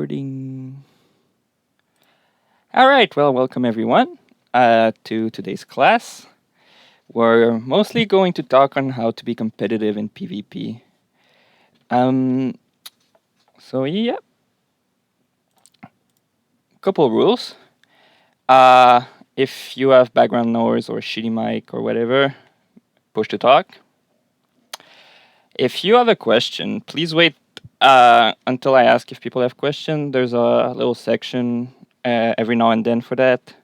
Recording. All right, well, welcome everyone to today's class. We're mostly going to talk on how to be competitive in PvP. Um, so yeah, couple rules. If you have background noise or shitty mic or whatever, push to talk. If you have a question, please wait until I ask if people have questions. There's a little section every now and then for that.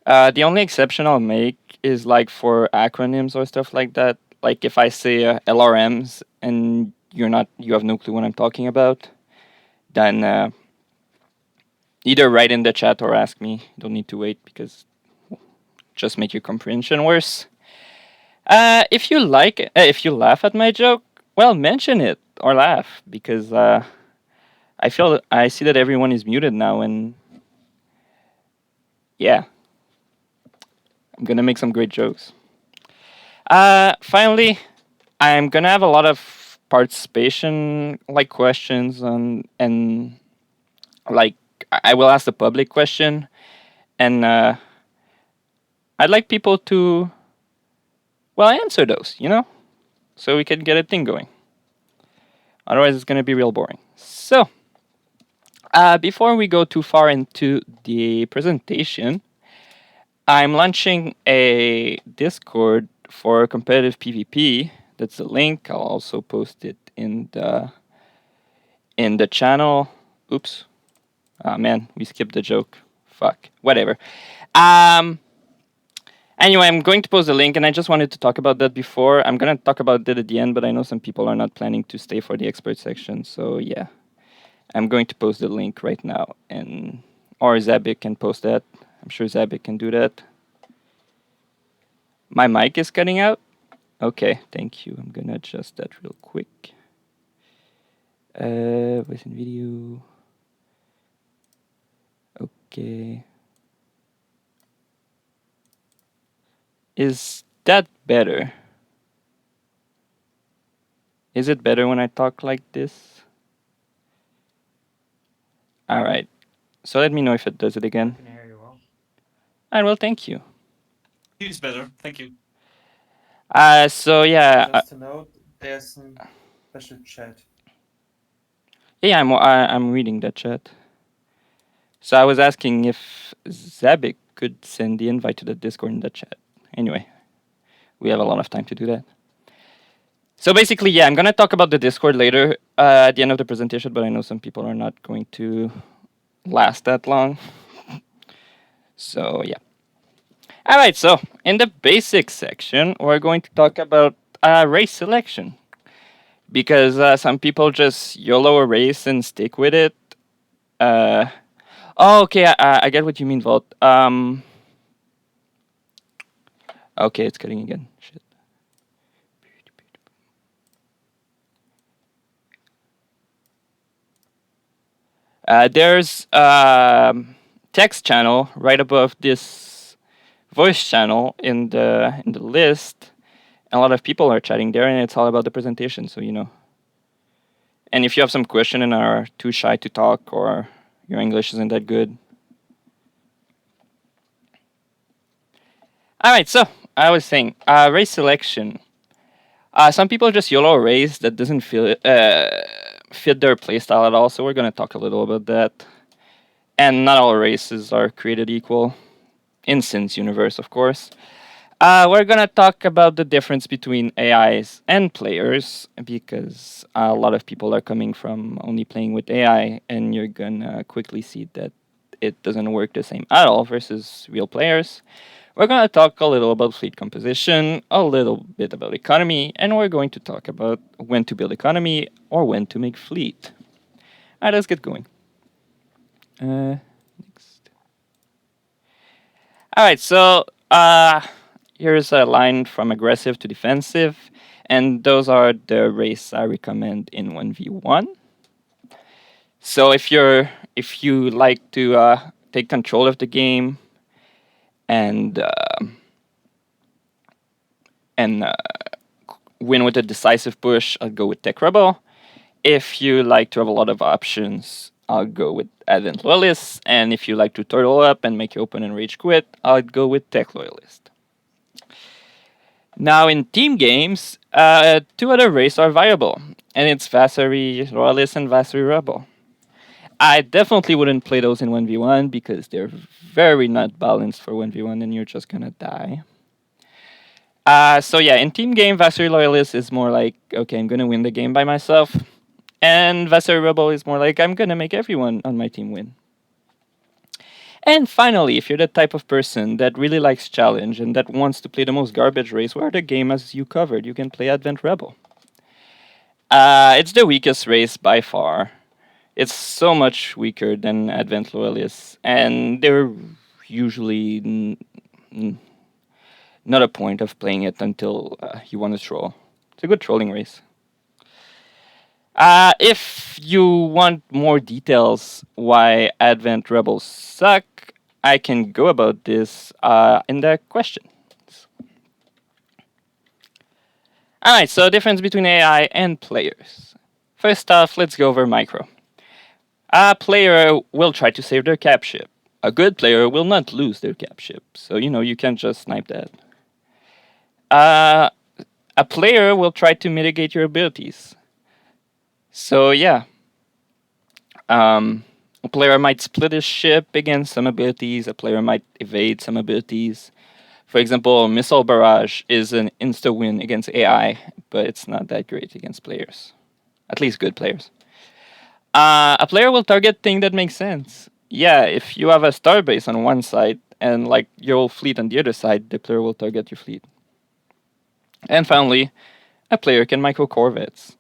The only exception I'll make is like for acronyms or stuff like that. Like if I say LRMs and you have no clue what I'm talking about, then either write in the chat or ask me. You don't need to wait because just make your comprehension worse. If you laugh at my joke, well, mention it or laugh because I see that everyone is muted now, and yeah, I'm gonna make some great jokes. Finally, I'm gonna have a lot of participation, like questions, and like I will ask the public question, and I'd like people to answer those, so we can get a thing going. Otherwise, it's gonna be real boring. So, before we go too far into the presentation, I'm launching a Discord for competitive PvP. That's the link. I'll also post it in the channel. Oops. Oh man, we skipped the joke. Fuck. Whatever. Anyway, I'm going to post the link, and I just wanted to talk about that before. I'm gonna talk about that at the end, but I know some people are not planning to stay for the expert section, so yeah. I'm going to post the link right now, or Zabik can post that. I'm sure Zabik can do that. My mic is cutting out? Okay, thank you. I'm gonna adjust that real quick. Voice and video. Okay. Is that better? Is it better when I talk like this? Alright. So let me know if it does it again. I can hear you well. Alright, well, thank you. It's better. Thank you. So yeah. Just to note, there's some special chat. Yeah, I'm reading that chat. So I was asking if Zabik could send the invite to the Discord in the chat. Anyway, we have a lot of time to do that. So basically, yeah, I'm gonna talk about the Discord later at the end of the presentation, but I know some people are not going to last that long. So yeah. All right. So in the basic section, we're going to talk about race selection because some people just YOLO a race and stick with it. Okay, I get what you mean, Volt. Okay, it's cutting again. Shit. There's text channel right above this voice channel in the list. And a lot of people are chatting there, and it's all about the presentation. So And if you have some question and are too shy to talk, or your English isn't that good. All right. So I was saying race selection. Some people just YOLO a race that doesn't fit their playstyle at all. So we're gonna talk a little about that. And not all races are created equal. In Sin's universe, of course. We're gonna talk about the difference between AIs and players because a lot of people are coming from only playing with AI, and you're gonna quickly see that it doesn't work the same at all versus real players. We're gonna talk a little about fleet composition, a little bit about economy, and we're going to talk about when to build economy or when to make fleet. All right, let's get going. Next. All right, so here's a line from aggressive to defensive, and those are the race I recommend in 1v1. So if you like to take control of the game and win with a decisive push, I'd go with Tech Rebel. If you like to have a lot of options I'll go with Advent Loyalist. And if you like to turtle up and make your opponent rage quit, I'd go with Tech Loyalist. Now, in team games, two other races are viable, and it's Vassery Royalist and Vassery Rebel. I definitely wouldn't play those in 1v1 because they're very not balanced for 1v1 and you're just gonna die. So yeah, in team game, Vassery Loyalist is more like, okay, I'm gonna win the game by myself. And Vassery Rebel is more like, I'm gonna make everyone on my team win. And finally, if you're the type of person that really likes challenge and that wants to play the most garbage race where the game has you covered, you can play Advent Rebel. It's the weakest race by far. It's so much weaker than Advent Loyalists, and they're usually not a point of playing it until you want to troll. It's a good trolling race. If you want more details why Advent Rebels suck, I can go about this in the questions. Alright, so difference between AI and players. First off, let's go over micro. A player will try to save their cap ship. A good player will not lose their cap ship, so you can't just snipe that. A player will try to mitigate your abilities. So yeah, a player might split his ship against some abilities. A player might evade some abilities. For example, Missile Barrage is an insta-win against AI, but it's not that great against players. At least good players. A player will target things that make sense. Yeah, if you have a starbase on one side and like your fleet on the other side, the player will target your fleet. And finally, a player can micro corvettes.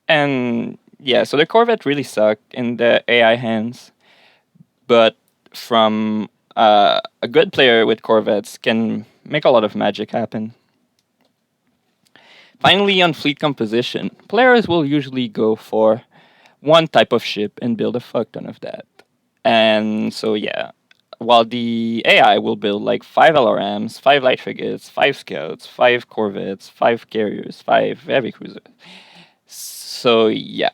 And yeah, so the corvette really suck in the AI hands, but from a good player with corvettes can make a lot of magic happen. Finally, on fleet composition, players will usually go for one type of ship and build a fuck ton of that. And so yeah, while the AI will build like 5 LRMs, 5 light frigates, 5 scouts, 5 corvettes, 5 carriers, 5 heavy cruisers. So yeah,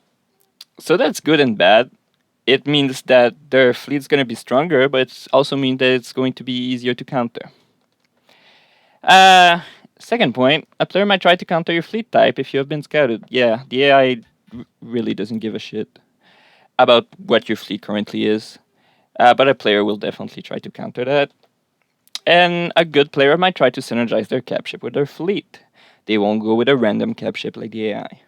so that's good and bad. It means that their fleet's going to be stronger, but it also means that it's going to be easier to counter. Second point, a player might try to counter your fleet type if you have been scouted. Yeah, the AI really doesn't give a shit about what your fleet currently is, but a player will definitely try to counter that. And a good player might try to synergize their cap ship with their fleet. They won't go with a random cap ship like the AI.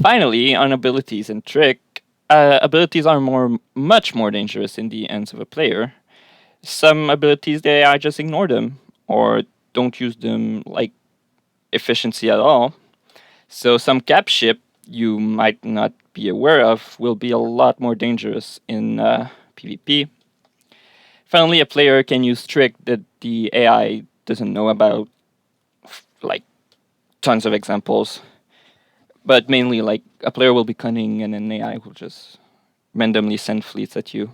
Finally, on abilities and trick, abilities are much more dangerous in the hands of a player. Some abilities, the AI just ignore them or don't use them like efficiency at all. So some cap ship you might not be aware of will be a lot more dangerous in PvP. Finally, a player can use trick that the AI doesn't know about, like tons of examples. But mainly, like a player will be cunning, and an AI will just randomly send fleets at you.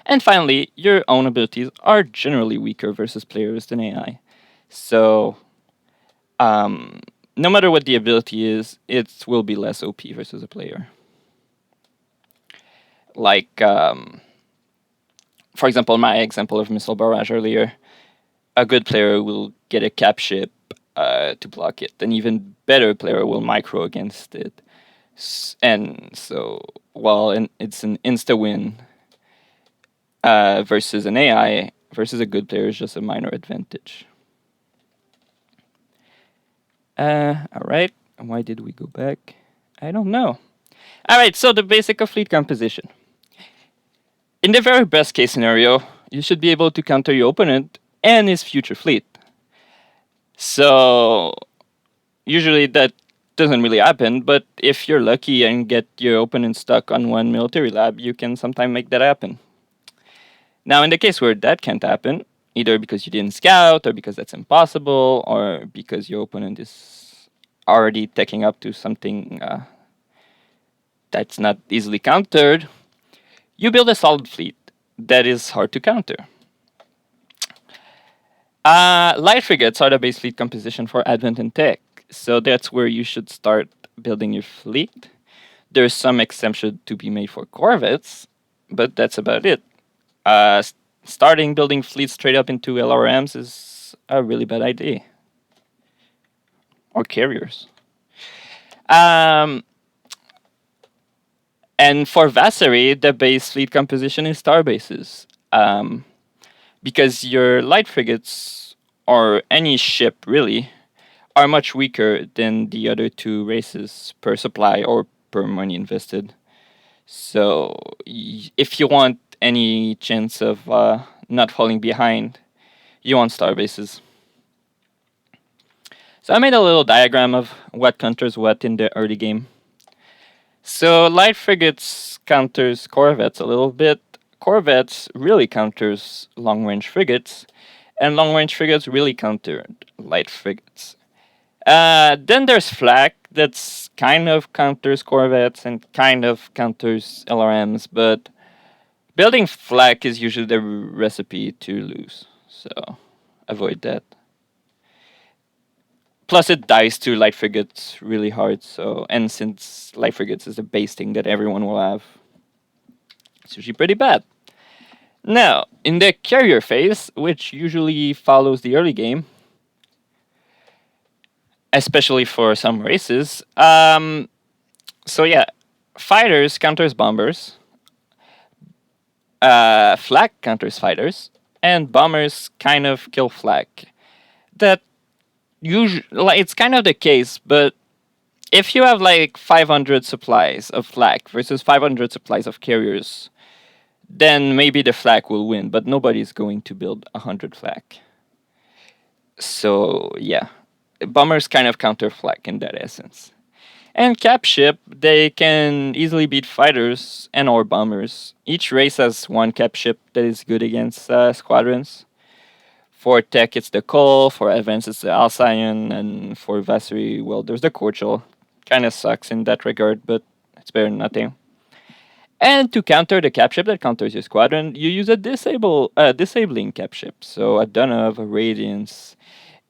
And finally, your own abilities are generally weaker versus players than AI. So, no matter what the ability is, it will be less OP versus a player. Like, for example, my example of Missile Barrage earlier, a good player will get a cap ship to block it. An even better player will micro against it. And so, while it's an insta win versus an AI, versus a good player is just a minor advantage. All right. Why did we go back? I don't know. All right. So the basic of fleet composition. In the very best case scenario, you should be able to counter your opponent and his future fleet. So usually that doesn't really happen, but if you're lucky and get your opponent stuck on one military lab, you can sometimes make that happen. Now, in the case where that can't happen, either because you didn't scout, or because that's impossible, or because your opponent is already taking up to something that's not easily countered, you build a solid fleet that is hard to counter. Light frigates are the base fleet composition for Advent and Tech, so that's where you should start building your fleet. There's some exemption to be made for corvettes, but that's about it. Starting building fleets straight up into LRMs is a really bad idea. Or carriers. And for Vassery, the base fleet composition is star bases. Because your light frigates, or any ship really, are much weaker than the other two races per supply or per money invested. So if you want any chance of not falling behind, you want star bases. So I made a little diagram of what counters what in the early game. So light frigates counters corvettes a little bit. Corvettes really counters long-range frigates, and long-range frigates really counter light frigates. Then there's flak that's kind of counters corvettes and kind of counters LRMs, but building flak is usually the recipe to lose, so avoid that. Plus, it dies to light frigates really hard. So, and since light frigates is the base thing that everyone will have, it's usually pretty bad. Now, in the carrier phase, which usually follows the early game, especially for some races, so yeah, fighters counters bombers, flak counters fighters, and bombers kind of kill flak. That usually, like, it's kind of the case, but if you have like 500 supplies of flak versus 500 supplies of carriers, then maybe the flak will win, but nobody's going to build 100 flak. So yeah, bombers kind of counter flak in that essence. And cap ship, they can easily beat fighters and or bombers. Each race has one cap ship that is good against squadrons. For tech, it's the Cole. For advance, it's the Alcyon. And for Vassery, well, there's the Cordial. Kind of sucks in that regard, but it's better than nothing. And to counter the cap ship that counters your squadron, you use a disabling cap ship. So a Dunov, a Radiance,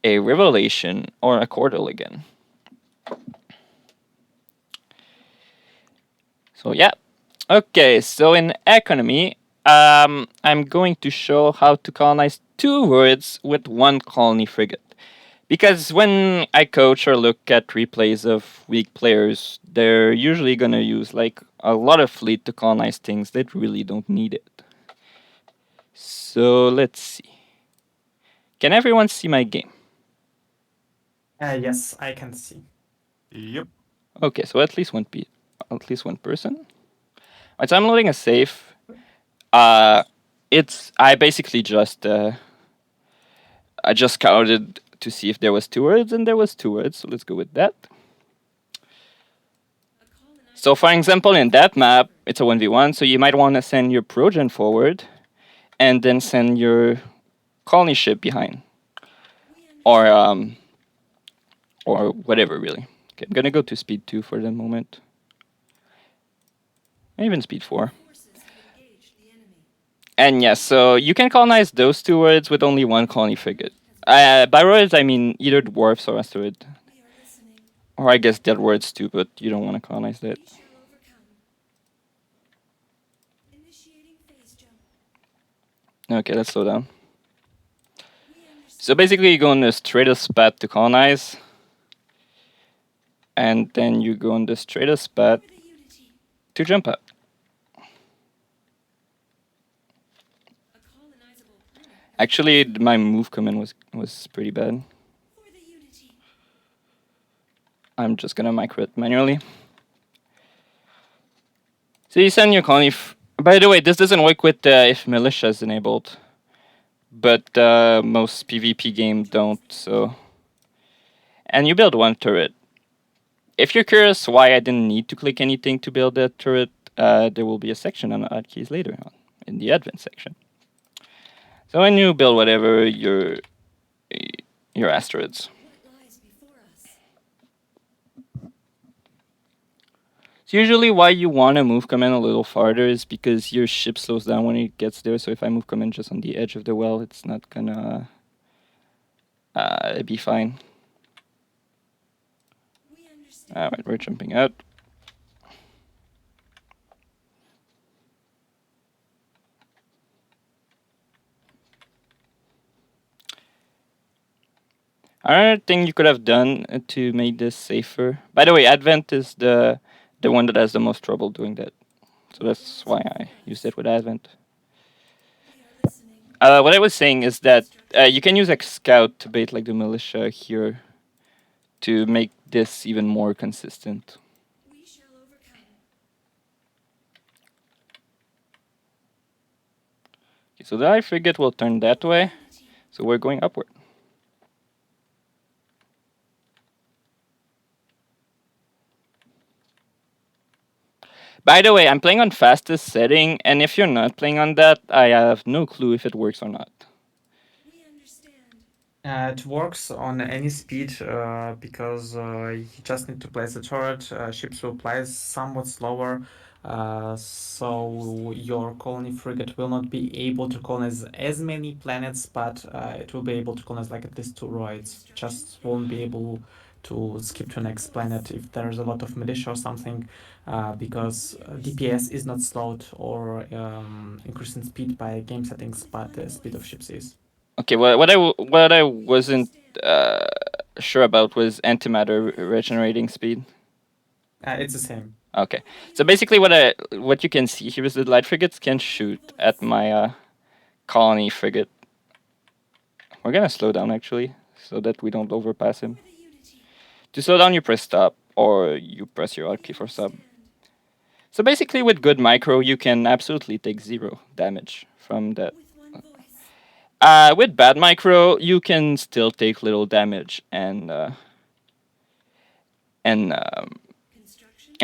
a Revelation, or a Cordial again. So yeah. Okay, so in economy, I'm going to show how to colonize 2 worlds with 1 colony frigate. Because when I coach or look at replays of weak players, they're usually gonna use like a lot of fleet to colonize things that really don't need it. So let's see. Can everyone see my game? Yes, I can see. Yep. Okay, so at least one person. Alright, so I'm loading a safe. I basically just I just counted to see if there was 2 words, and there was 2 words, so let's go with that. So for example, in that map, it's a 1v1, so you might want to send your Progen forward, and then send your colony ship behind. Or whatever, really. Okay, I'm gonna go to speed 2 for the moment. Even speed 4. And yes, so you can colonize those 2 words with only 1 colony frigate. By words, I mean either dwarfs or asteroid. Or I guess dead words too, but you don't want to colonize that. Okay, let's slow down. So basically you go on the straightest path to colonize. And then you go on the straightest path to jump out. Actually, my move command was pretty bad. I'm just gonna micro it manually. So you send your colony. By the way, this doesn't work with if militia is enabled, but most PvP games don't. So, and you build 1 turret. If you're curious why I didn't need to click anything to build a turret, there will be a section on hotkeys later on in the advanced section. So when you build whatever, your asteroids. So usually why you want to move command a little farther is because your ship slows down when it gets there. So if I move command just on the edge of the well, it's not gonna be fine. Alright, we're jumping out. Another thing you could have done to make this safer. By the way, Advent is the one that has the most trouble doing that. So that's why I used it with Advent. What I was saying is that you can use a scout to bait like the militia here to make this even more consistent. Okay, so the eye frigate will turn that way, so we're going upward. By the way, I'm playing on fastest setting, and if you're not playing on that, I have no clue if it works or not. It works on any speed because you just need to place the turret. Ships will place somewhat slower, so your colony frigate will not be able to colonize as many planets, but it will be able to colonize like at least 2 roids. Just won't be able to skip to next planet if there's a lot of militia or something, because DPS is not slowed or increased in speed by game settings, but the speed of ships is. Okay, what I wasn't sure about was antimatter regenerating speed. It's the same. Okay, so basically what you can see here is that light frigates can shoot at my colony frigate. We're gonna slow down actually, so that we don't overpass him. To slow down, you press stop, or you press your alt key for stop. So basically, with good micro, you can absolutely take 0 damage from that. With bad micro, you can still take little damage and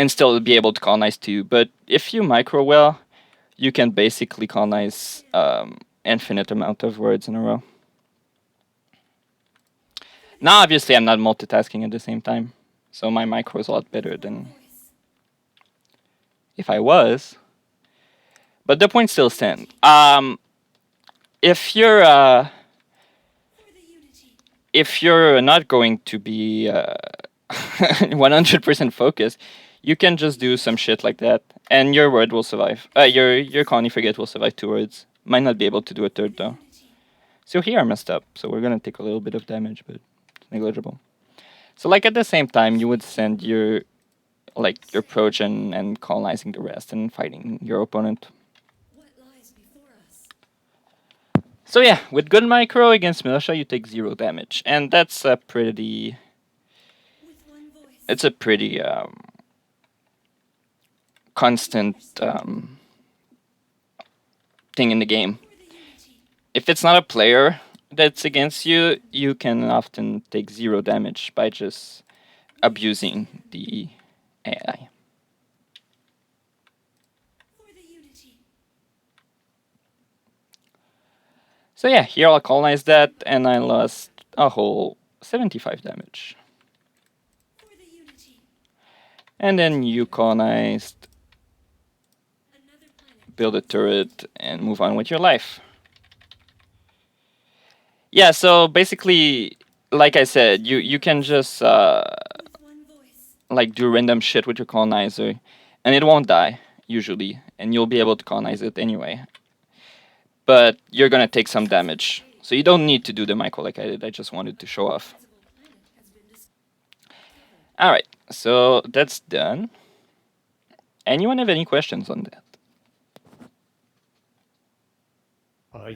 still be able to colonize too. But if you micro well, you can basically colonize infinite amount of words in a row. Now, obviously, I'm not multitasking at the same time, so my micro is a lot better than if I was. But the point still stands. If you're not going to be 100% focused, you can just do some shit like that, and your word will survive. Your colony frigate will survive 2 words. Might not be able to do a third though. So here I messed up. So we're gonna take a little bit of damage, but it's negligible. So like at the same time, you would send your approach and colonizing the rest and fighting your opponent. So yeah, with good micro against militia, you take 0 damage, and that's a pretty. It's a pretty constant thing in the game. If it's not a player that's against you, you can often take 0 damage by just abusing the AI. So yeah, here I'll colonize that, and I lost a whole 75 damage. And then you colonized, build a turret, and move on with your life. Yeah, so basically, like I said, you can just do random shit with your colonizer, and it won't die usually, and you'll be able to colonize it anyway. But you're gonna take some damage, so you don't need to do the micro like I did. I just wanted to show off. All right, so that's done. Anyone have any questions on that?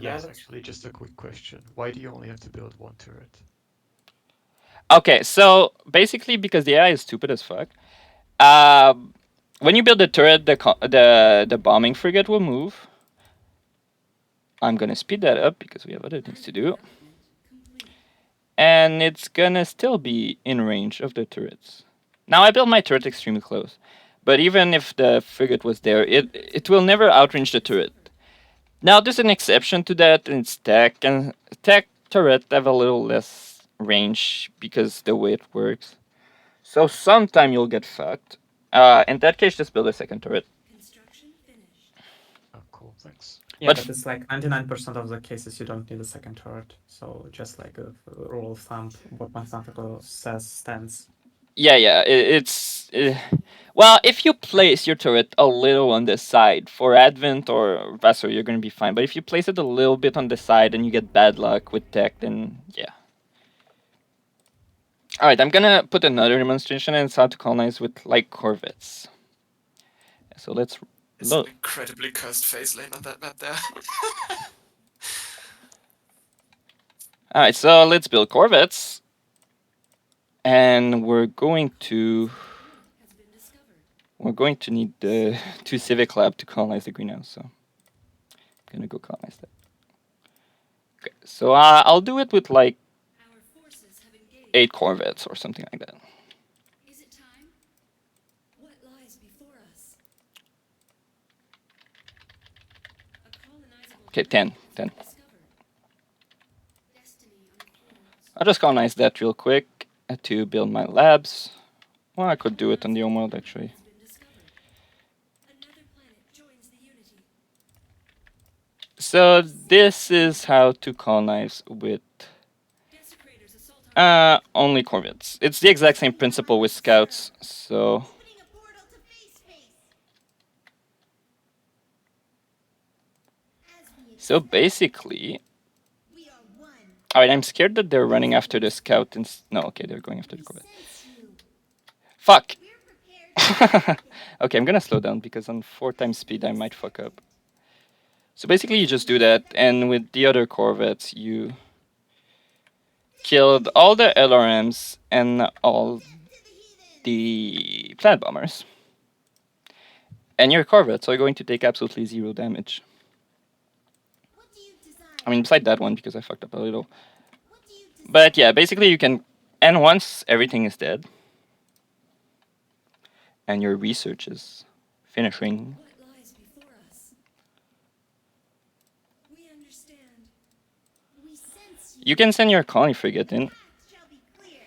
Yes, actually, just a quick question. Why do you only have to build 1 turret? Okay, so basically because the AI is stupid as fuck. When you build the turret, the bombing frigate will move. I'm gonna speed that up because we have other things to do. And it's gonna still be in range of the turrets. Now I built my turret extremely close, but even if the frigate was there, it will never outrange the turret. Now there's an exception to that, and it's tech, and tech turret have a little less range because the way it works. So sometime you'll get fucked. In that case, just build a second turret. Oh, cool, thanks. Yeah, But but it's like 99% of the cases you don't need a second turret. So just like a rule of thumb, what mathematico says stands. yeah, it's well, if you place your turret a little on the side for Advent or Vassal, you're gonna be fine. But if you place it a little bit on the side and you get bad luck with tech, then yeah. All right, I'm gonna put another demonstration, and it's how to colonize with like corvettes. So let's It's load. an incredibly cursed phase lane on that map there. All right, so let's build corvettes, and we're going to need the 2 civic lab to colonize the greenhouse. So I'm gonna go colonize that. Okay, so I'll do it with like 8 corvettes or something like that. Is it time? What lies before us? A colonizable Okay, planet 10. has been discovered. Destiny unfolds. I'll just colonize that real quick to build my labs. Well, I could do it on the homeworld actually. Has been discovered. Another planet joins the Unity. So this is how to colonize with Desecrators assault our only corvettes. It's the exact same principle with scouts. So opening a portal to space. As we so basically, we are one. all right. I'm scared that they're running after the scout. No, okay, they're going after the corvette. Sense you. Fuck. We're prepared. Okay, I'm gonna slow down because on 4 times speed I might fuck up. So basically, you just do that, and with the other corvettes, you killed all the LRMs and all the planet bombers. And your corvettes are going to take absolutely 0 damage. What do you desire? I mean, beside that one, because I fucked up a little. What do you desire? But yeah, basically you can... And once everything is dead, and your research is finishing, What lies before us? We understand. We sense you. you can send your colony frigate in. Path shall be clear.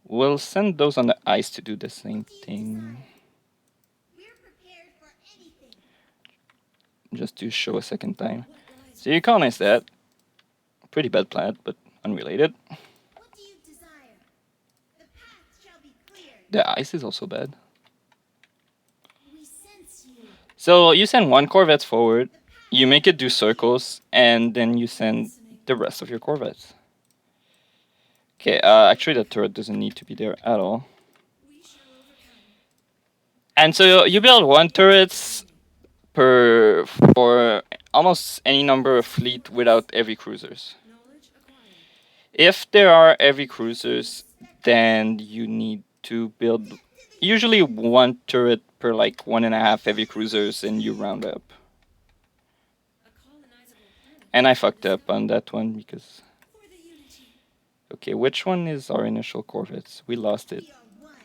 We'll send those on the ice to do the same thing. We're prepared for anything. Just to show a second time. What lies So you colonize that. Pretty bad planet, but unrelated. What do you desire? The path shall be clear. The ice is also bad. We sense you. So you send 1 corvette forward, you make it do circles, and then you send the rest of your corvettes. Okay, actually that turret doesn't need to be there at all. We shall overcome. And so you build 1 turrets for almost any number of fleet without heavy cruisers. Knowledge acquired. If there are heavy cruisers, then you need to build usually 1 turret per like 1.5 heavy cruisers, and you round up. A colonizable planet. And I fucked up on that one because... For the Unity. Okay, which one is our initial corvettes? We lost it. We are one.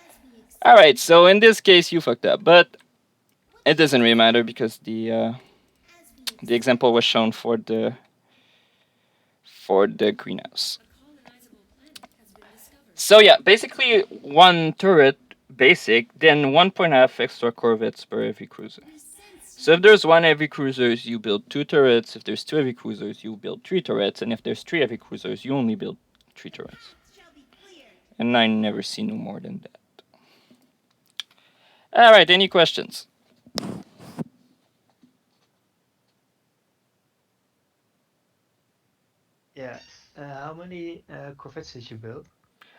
As we Alright, so in this case you fucked up, but it doesn't really matter because the example was shown for the greenhouse. A colonizable planet has been discovered. So yeah, basically 1 turret basic, then 1.5 extra corvettes per heavy cruiser. We sense So if there's 1 heavy cruisers, you build 2 turrets. If there's 2 heavy cruisers, you build 3 turrets. And if there's 3 heavy cruisers, you only build 3 turrets. you shall be clear. And I never see no more than that. Alright, any questions? Yeah. How many corvettes did you build?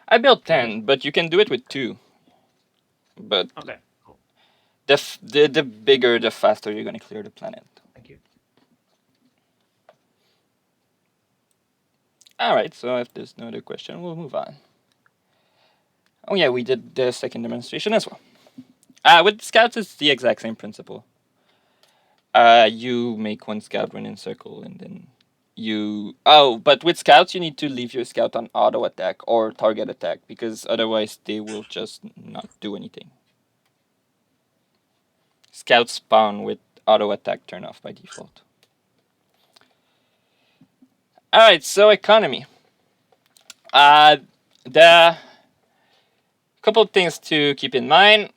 I built 10, but you can do it with 2. But Okay, cool. the bigger, the faster you're gonna clear the planet. Thank you. Alright, so if there's no other question, we'll move on. Oh yeah, we did the second demonstration as well. With scouts, it's the exact same principle. You make 1 scout run in circle, and then you... Oh, but with scouts, you need to leave your scout on auto attack or target attack, because otherwise they will just not do anything. Scouts spawn with auto attack turn off by default. Alright, so economy. The couple of things to keep in mind.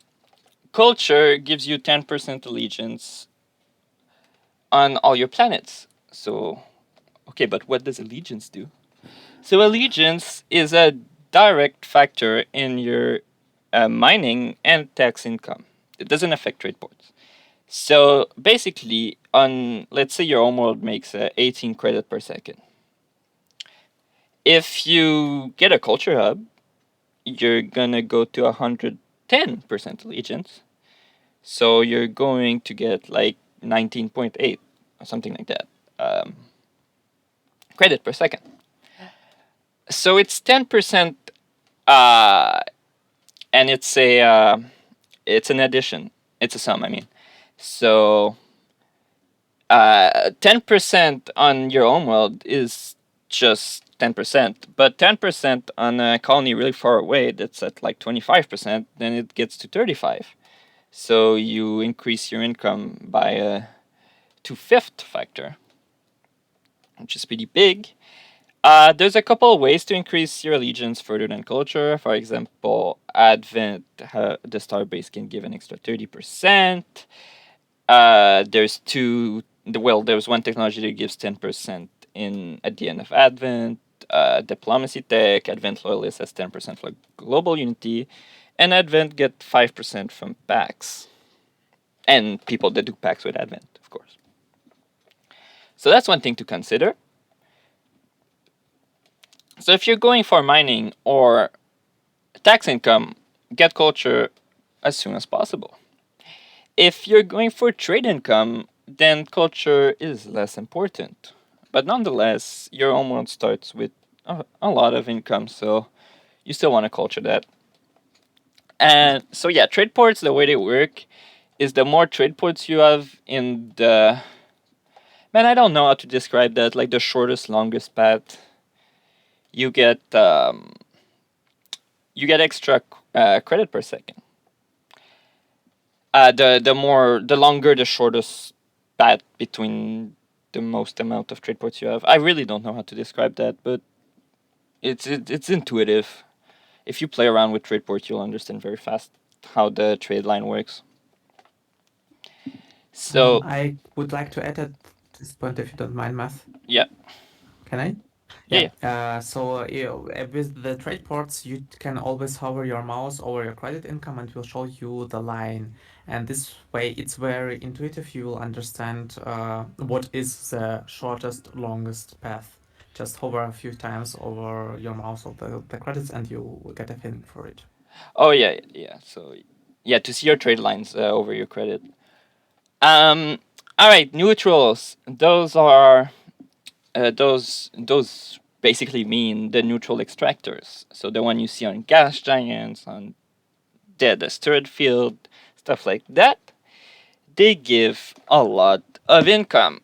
Culture gives you 10% allegiance on all your planets. So, okay, but what does allegiance do? So allegiance is a direct factor in your mining and tax income. It doesn't affect trade ports. So basically, on let's say your homeworld makes 18 credit per second. If you get a culture hub, you're gonna go to 110% allegiance. So you're going to get like 19.8 or something like that credit per second. So it's 10%, and it's an addition. It's a sum. I mean, so 10% on your own world is just 10%, but 10% on a colony really far away that's at like 25%, then it gets to 35. So you increase your income by a 2/5 factor, which is pretty big. There's a couple of ways to increase your allegiance further than culture. For example, Advent, the star base can give an extra 30%. There's there's one technology that gives 10% in at the end of Advent. Diplomacy Tech, Advent Loyalist has 10% for global unity, and Advent get 5% from PAX. And people that do PAX with Advent, of course. So that's one thing to consider. So if you're going for mining or tax income, get culture as soon as possible. If you're going for trade income, then culture is less important. But nonetheless, your own world starts with a lot of income, so you still want to culture that. And so yeah, trade ports, the way they work is the more trade ports you have in the... Man, I don't know how to describe that, like the shortest, longest path. You get extra credit per second. The longer, the shortest path between the most amount of trade ports you have. I really don't know how to describe that, but it's intuitive. If you play around with trade ports, you'll understand very fast how the trade line works. So I would like to add at this point, if you don't mind, Math. yeah, Can I? yeah. So with the trade ports, you can always hover your mouse over your credit income and it will show you the line. And this way, it's very intuitive. You will understand what is the shortest, longest path. Just hover a few times over your mouse of the credits and you will get a feeling for it. Oh yeah. So yeah, to see your trade lines over your credit. All right, neutrals. Those are those basically mean the neutral extractors. So the one you see on gas giants, on dead asteroid field, stuff like that. They give a lot of income.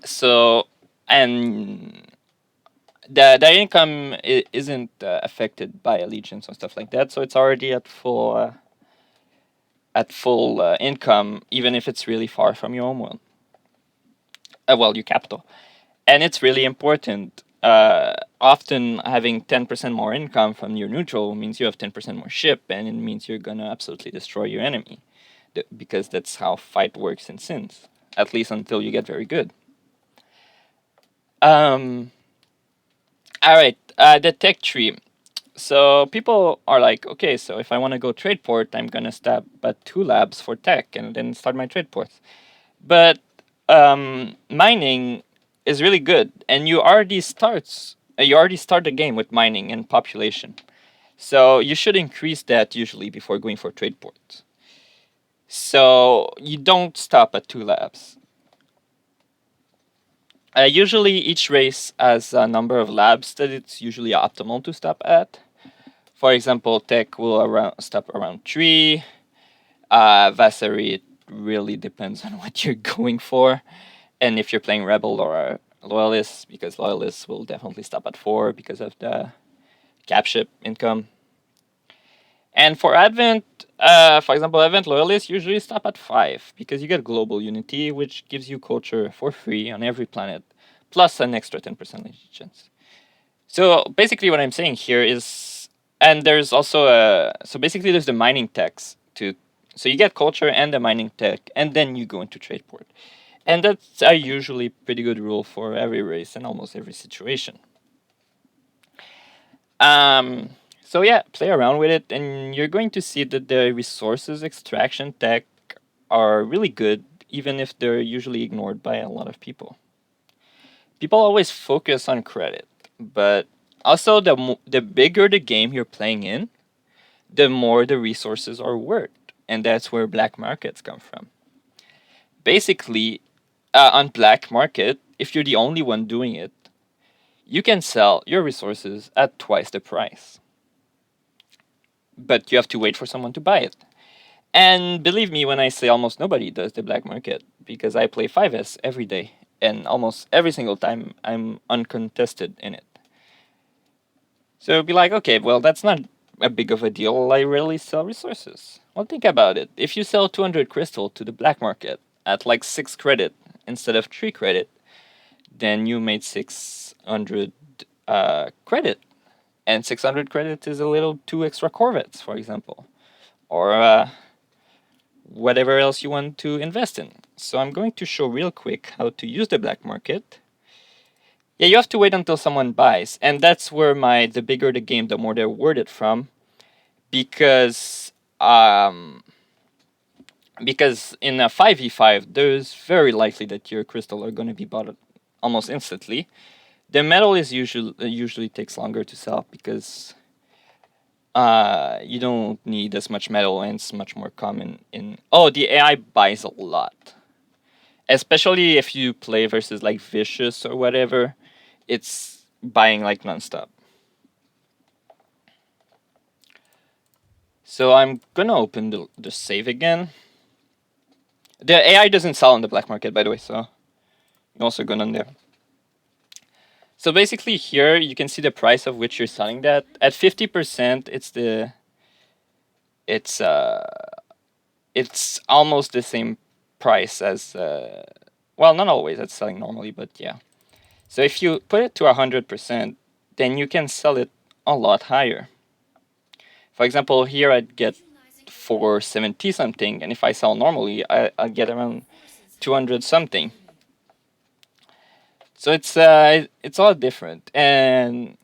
So and the income isn't affected by allegiance and stuff like that. So it's already at full income, even if it's really far from your home world. Well, your capital. And it's really important. Often having 10% more income from your neutral means you have 10% more ship, and it means you're gonna absolutely destroy your enemy, because that's how fight works in Sins, at least until you get very good. All right, the tech tree. So people are like, okay, so if I want to go trade port, I'm gonna stop at 2 labs for tech and then start my trade ports. But mining is really good, and you already start the game with mining and population. So you should increase that usually before going for trade ports. So you don't stop at 2 labs. Usually each race has a number of labs that it's usually optimal to stop at. For example, tech will stop around 3. Vasari, it really depends on what you're going for. And if you're playing Rebel or Loyalists, because Loyalists will definitely stop at 4 because of the capship income. And for Advent, for example, Advent Loyalists usually stop at 5 because you get Global Unity, which gives you culture for free on every planet, plus an extra 10% allegiance. So basically, what I'm saying here is, and there's also so basically there's the mining techs to, so you get culture and the mining tech, and then you go into trade port. And that's a usually pretty good rule for every race and almost every situation. So yeah, play around with it, and you're going to see that the resources extraction tech are really good, even if they're usually ignored by a lot of people. People always focus on credit, but also the bigger the game you're playing in, the more the resources are worth, and that's where black markets come from. Basically, on black market, if you're the only one doing it, you can sell your resources at twice the price, but you have to wait for someone to buy it. And believe me when I say almost nobody does the black market, because I play 5S every day, and almost every single time I'm uncontested in it. So it'd be like, okay, well, that's not a big of a deal. I rarely sell resources. Well, think about it. If you sell 200 crystal to the black market at like 6 credit instead of 3 credit, then you made 600 credit. And 600 credit is a little 2 extra Corvettes, for example. Or whatever else you want to invest in. So I'm going to show real quick how to use the black market. Yeah, you have to wait until someone buys, and that's where the bigger the game, the more they're worded from, because in a 5v5, there's very likely that your crystal are going to be bought almost instantly. The metal is usually takes longer to sell because you don't need as much metal, and it's much more common in. Oh, the AI buys a lot, especially if you play versus like Vicious or whatever. It's buying like nonstop. So I'm gonna open the save again. The AI doesn't sell on the black market, by the way, so you also go on there. So basically here you can see the price of which you're selling that. At 50%, it's almost the same price as well, not always, that's selling normally, but yeah. So if you put it to 100%, then you can sell it a lot higher. For example, here I'd get for 70 something, and if I sell normally, I'll get around 200 something. So it's a lot different. And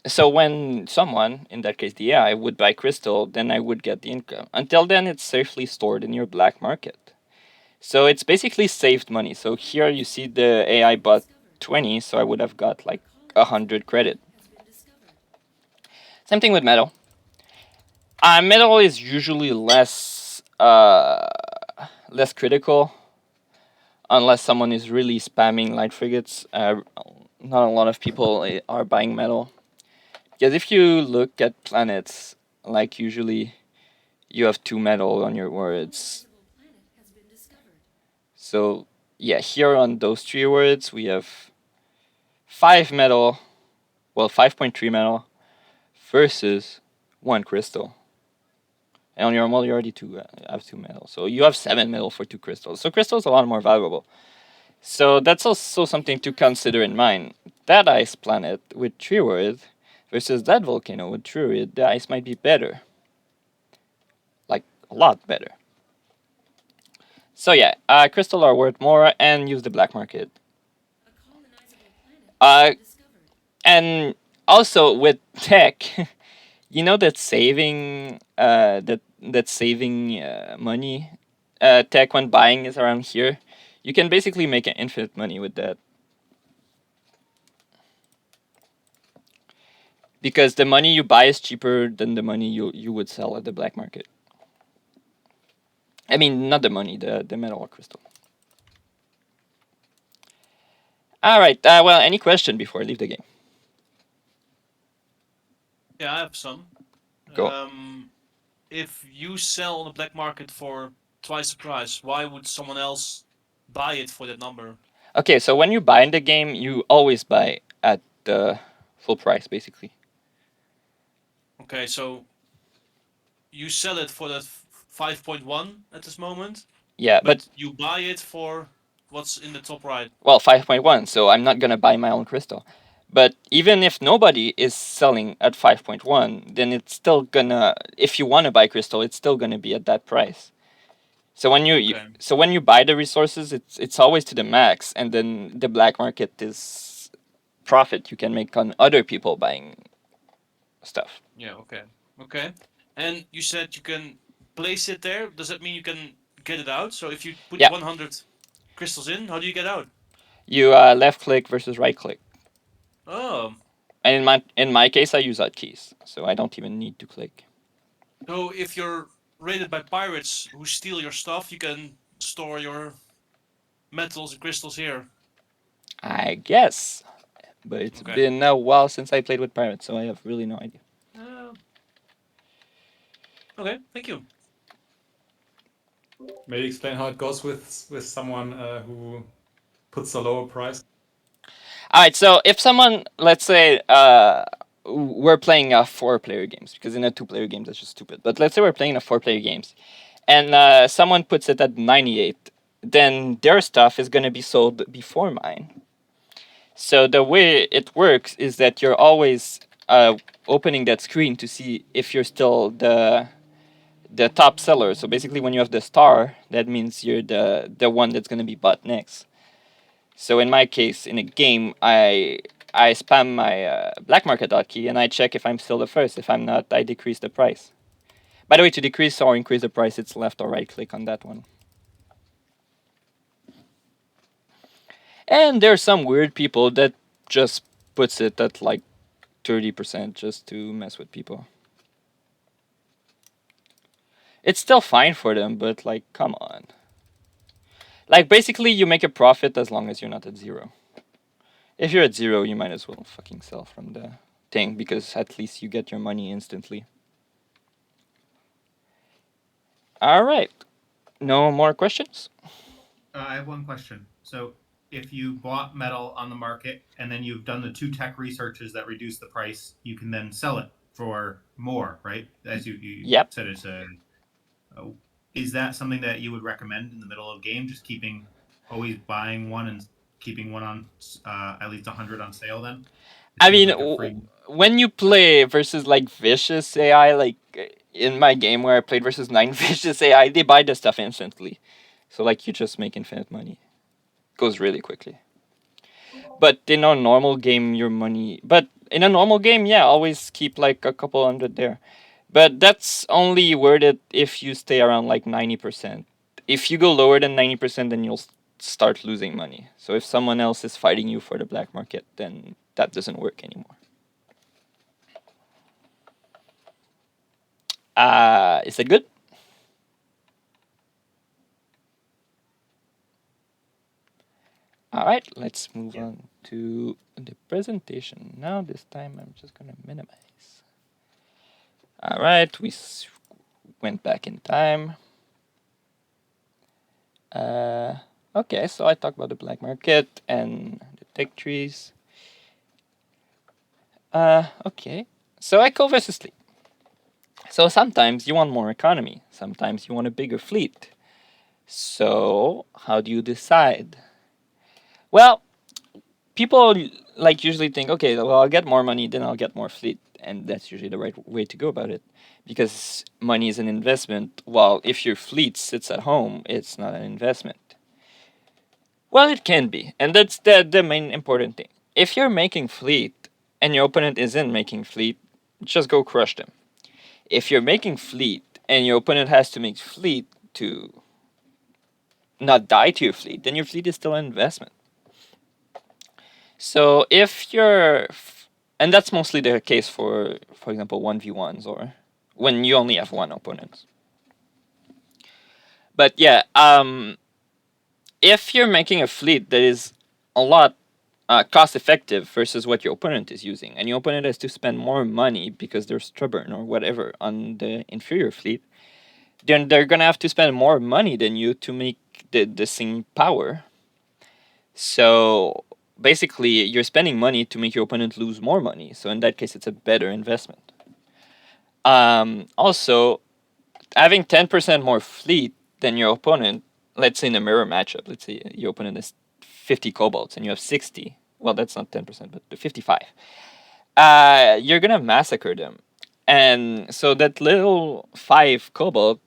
so when someone, in that case the AI, would buy crystal, then I would get the income. Until then, it's safely stored in your black market. So it's basically saved money. So here you see the AI bought 20, so I would have got like 100 credit. Same thing with metal. Metal is usually less critical unless someone is really spamming light frigates. Not a lot of people are buying metal. Because if you look at planets, like usually you have 2 metal on your words. So yeah, here on those 3 words we have 5 metal, well 5.3 metal versus 1 crystal. And on your model you already have 2 metal. So you have 7 metal for 2 crystals. So crystals are a lot more valuable. So that's also something to consider in mind. That ice planet with 3 words versus that volcano with 3 words, the ice might be better. Like, a lot better. So yeah, crystal are worth more, and use the black market. And also with tech, you know that saving money, tech when buying is around here. You can basically make infinite money with that. Because the money you buy is cheaper than the money you would sell at the black market. I mean, not the money, the metal or crystal. All right. Well, any question before I leave the game? Yeah, I have some. Go. If you sell on the black market for twice the price, why would someone else buy it for that number? Okay, so when you buy in the game, you always buy at the full price, basically. Okay, so you sell it for that 5.1 at this moment, Yeah, but you buy it for what's in the top right. well, 5.1. So I'm not gonna buy my own crystal. But even if nobody is selling at 5.1, then it's still gonna. If you want to buy crystal, it's still gonna be at that price. So when when you buy the resources, it's always to the max, and then the black market is profit you can make on other people buying stuff. Yeah, okay. And you said you can place it there. Does that mean you can get it out? So if you put Yeah. 100 crystals in, how do you get out? You left click versus right click. Oh, And in my case, I use hotkeys, so I don't even need to click. So if you're raided by pirates who steal your stuff, you can store your metals and crystals here. I guess, but it's Okay. been a while since I played with pirates, so I have really no idea. Okay, thank you. Maybe explain how it goes with someone who puts a lower price. All right, so if someone, let's say, we're playing 4-player games, because in a 2-player games that's just stupid. But let's say we're playing a 4-player games, and someone puts it at 98, then their stuff is going to be sold before mine. So the way it works is that you're always opening that screen to see if you're still the top seller. So basically, when you have the star, that means you're the one that's going to be bought next. So in my case, in a game, I spam my black market hotkey and I check if I'm still the first. If I'm not, I decrease the price. By the way, to decrease or increase the price, it's left or right click on that one. And there's some weird people that just puts it at like 30% just to mess with people. It's still fine for them, but like, come on. Like, basically, you make a profit as long as you're not at 0. If you're at 0, you might as well fucking sell from the thing, because at least you get your money instantly. Alright. No more questions? I have one question. So, if you bought metal on the market and then you've done the 2 tech researches that reduce the price, you can then sell it for more, right? As you Yep. said, it's a. Is that something that you would recommend in the middle of game? Just always buying one and keeping one on at least 100 on sale. Then. I mean, when you play versus like vicious AI, like in my game where I played versus 9 vicious AI, they buy the stuff instantly. So like you just make infinite money. Goes really quickly. But in a normal game, your money. But in a normal game, yeah, always keep like a couple hundred there. But that's only worded if you stay around like 90%. If you go lower than 90%, then you'll start losing money. So if someone else is fighting you for the black market, then that doesn't work anymore. Is that good? All right, let's move on to the presentation. Now this time I'm just going to minimize. All right, we went back in time. Okay, so I talked about the black market and the tech trees. Okay, so echo versus sleep. So sometimes you want more economy, sometimes you want a bigger fleet. So how do you decide? Well, people like usually think, okay, well, I'll get more money, then I'll get more fleet, and that's usually the right way to go about it, because money is an investment. While if your fleet sits at home, it's not an investment. Well, it can be, and that's the main important thing. If you're making fleet and your opponent isn't making fleet, just go crush them. If you're making fleet and your opponent has to make fleet to not die to your fleet, then your fleet is still an investment. So if you're, and that's mostly the case for example, 1v1s or when you only have one opponent. But yeah, if you're making a fleet that is a lot cost effective versus what your opponent is using, and your opponent has to spend more money because they're stubborn or whatever on the inferior fleet, then they're gonna have to spend more money than you to make the same power. So basically, you're spending money to make your opponent lose more money. So in that case, it's a better investment. Also, having 10% more fleet than your opponent, let's say in a mirror matchup, let's say your opponent has 50 kobolds and you have 60. Well, that's not 10%, but 55. You're gonna massacre them. And so that little 5 kobold,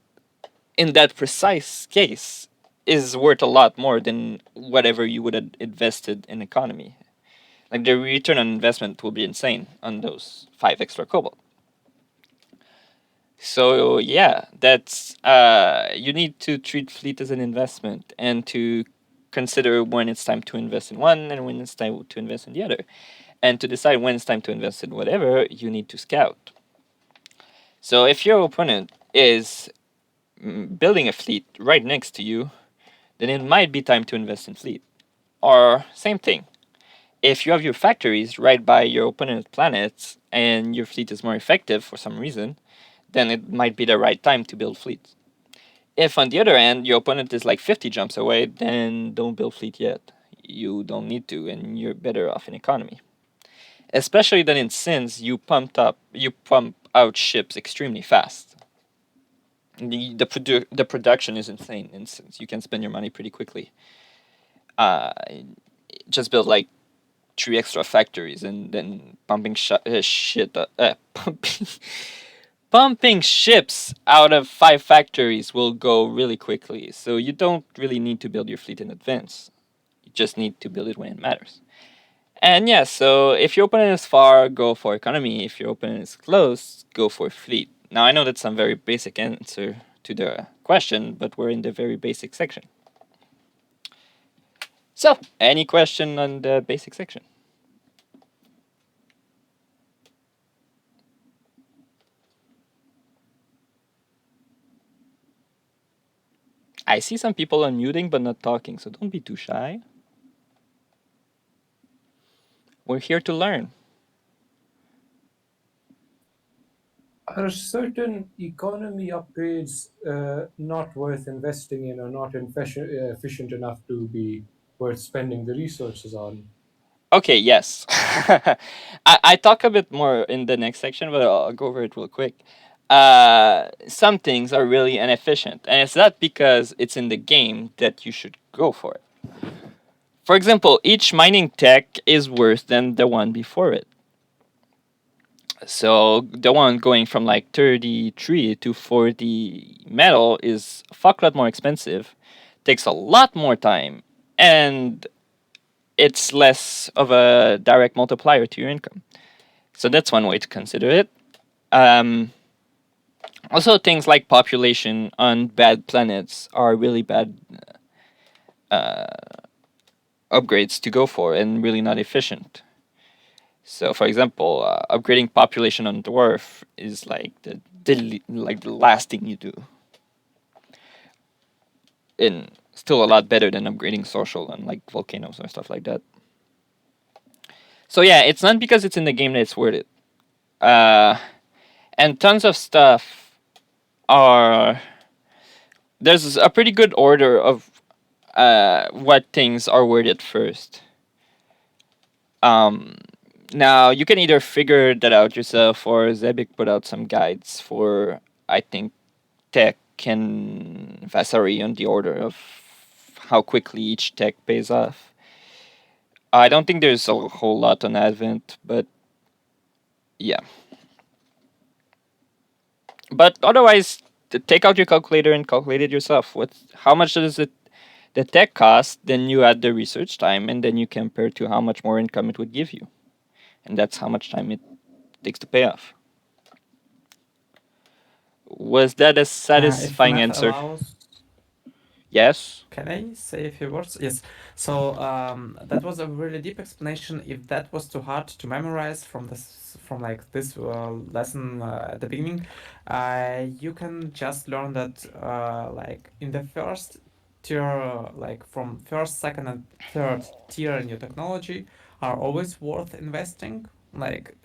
in that precise case, is worth a lot more than whatever you would have invested in economy. Like the return on investment will be insane on those 5 extra kobold. So yeah, that's you need to treat fleet as an investment and to consider when it's time to invest in one and when it's time to invest in the other. And to decide when it's time to invest in whatever, you need to scout. So if your opponent is building a fleet right next to you, then it might be time to invest in fleet. Or same thing. If you have your factories right by your opponent's planets and your fleet is more effective for some reason, then it might be the right time to build fleet. If on the other end your opponent is like 50 jumps away, then don't build fleet yet. You don't need to, and you're better off in economy. Especially then in Sins, you pump out ships extremely fast. The production is insane in Sins. You can spend your money pretty quickly. Just build like 3 extra factories and then pumping pumping ships out of 5 factories will go really quickly. So you don't really need to build your fleet in advance. You just need to build it when it matters. And yeah, so if your opponent is far, go for economy. If your opponent is close, go for fleet. Now I know that's some very basic answer to the question, but we're in the very basic section. So, any question on the basic section? I see some people unmuting but not talking, so don't be too shy. We're here to learn. Are certain economy upgrades not worth investing in or not efficient enough to be worth spending the resources on? Okay, yes. I talk a bit more in the next section, but I'll go over it real quick. Some things are really inefficient, and it's not because it's in the game that you should go for it. For example, each mining tech is worse than the one before it. So the one going from like 33 to 40 metal is a fuck lot more expensive, takes a lot more time, and it's less of a direct multiplier to your income. So that's one way to consider it. Also, things like population on bad planets are really bad upgrades to go for and really not efficient. So, for example, upgrading population on dwarf is like the last thing you do, and still a lot better than upgrading social on like volcanoes or stuff like that. So yeah, it's not because it's in the game that it's worth it. And tons of stuff are there's a pretty good order of what things are worth it first. Now you can either figure that out yourself, or Zebik put out some guides for I think tech and Vasari on the order of how quickly each tech pays off. I don't think there's a whole lot on Advent, but yeah. But otherwise, take out your calculator and calculate it yourself. How much does the tech cost? Then you add the research time, and then you compare to how much more income it would give you, and that's how much time it takes to pay off. Was that a If satisfying math answer? allows, Yes. can I say a few words? Yes. So that was a really deep explanation. If that was too hard to memorize from this lesson at the beginning, you can just learn that like in the first tier, like from first, second, and third tier in your technology, are always worth investing. Like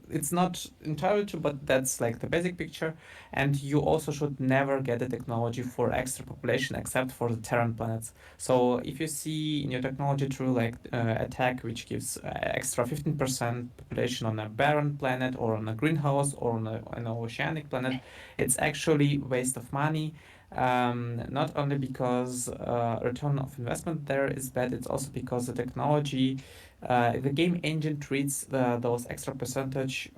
it's not entirely true, but that's like the basic picture. And you also should never get the technology for extra population except for the Terran planets. So if you see in your technology tree like a tech which gives extra 15% population on a barren planet or on a greenhouse or on an oceanic planet, it's actually waste of money. Not only because return of investment there is bad, it's also because the technology, the game engine treats those extra percentage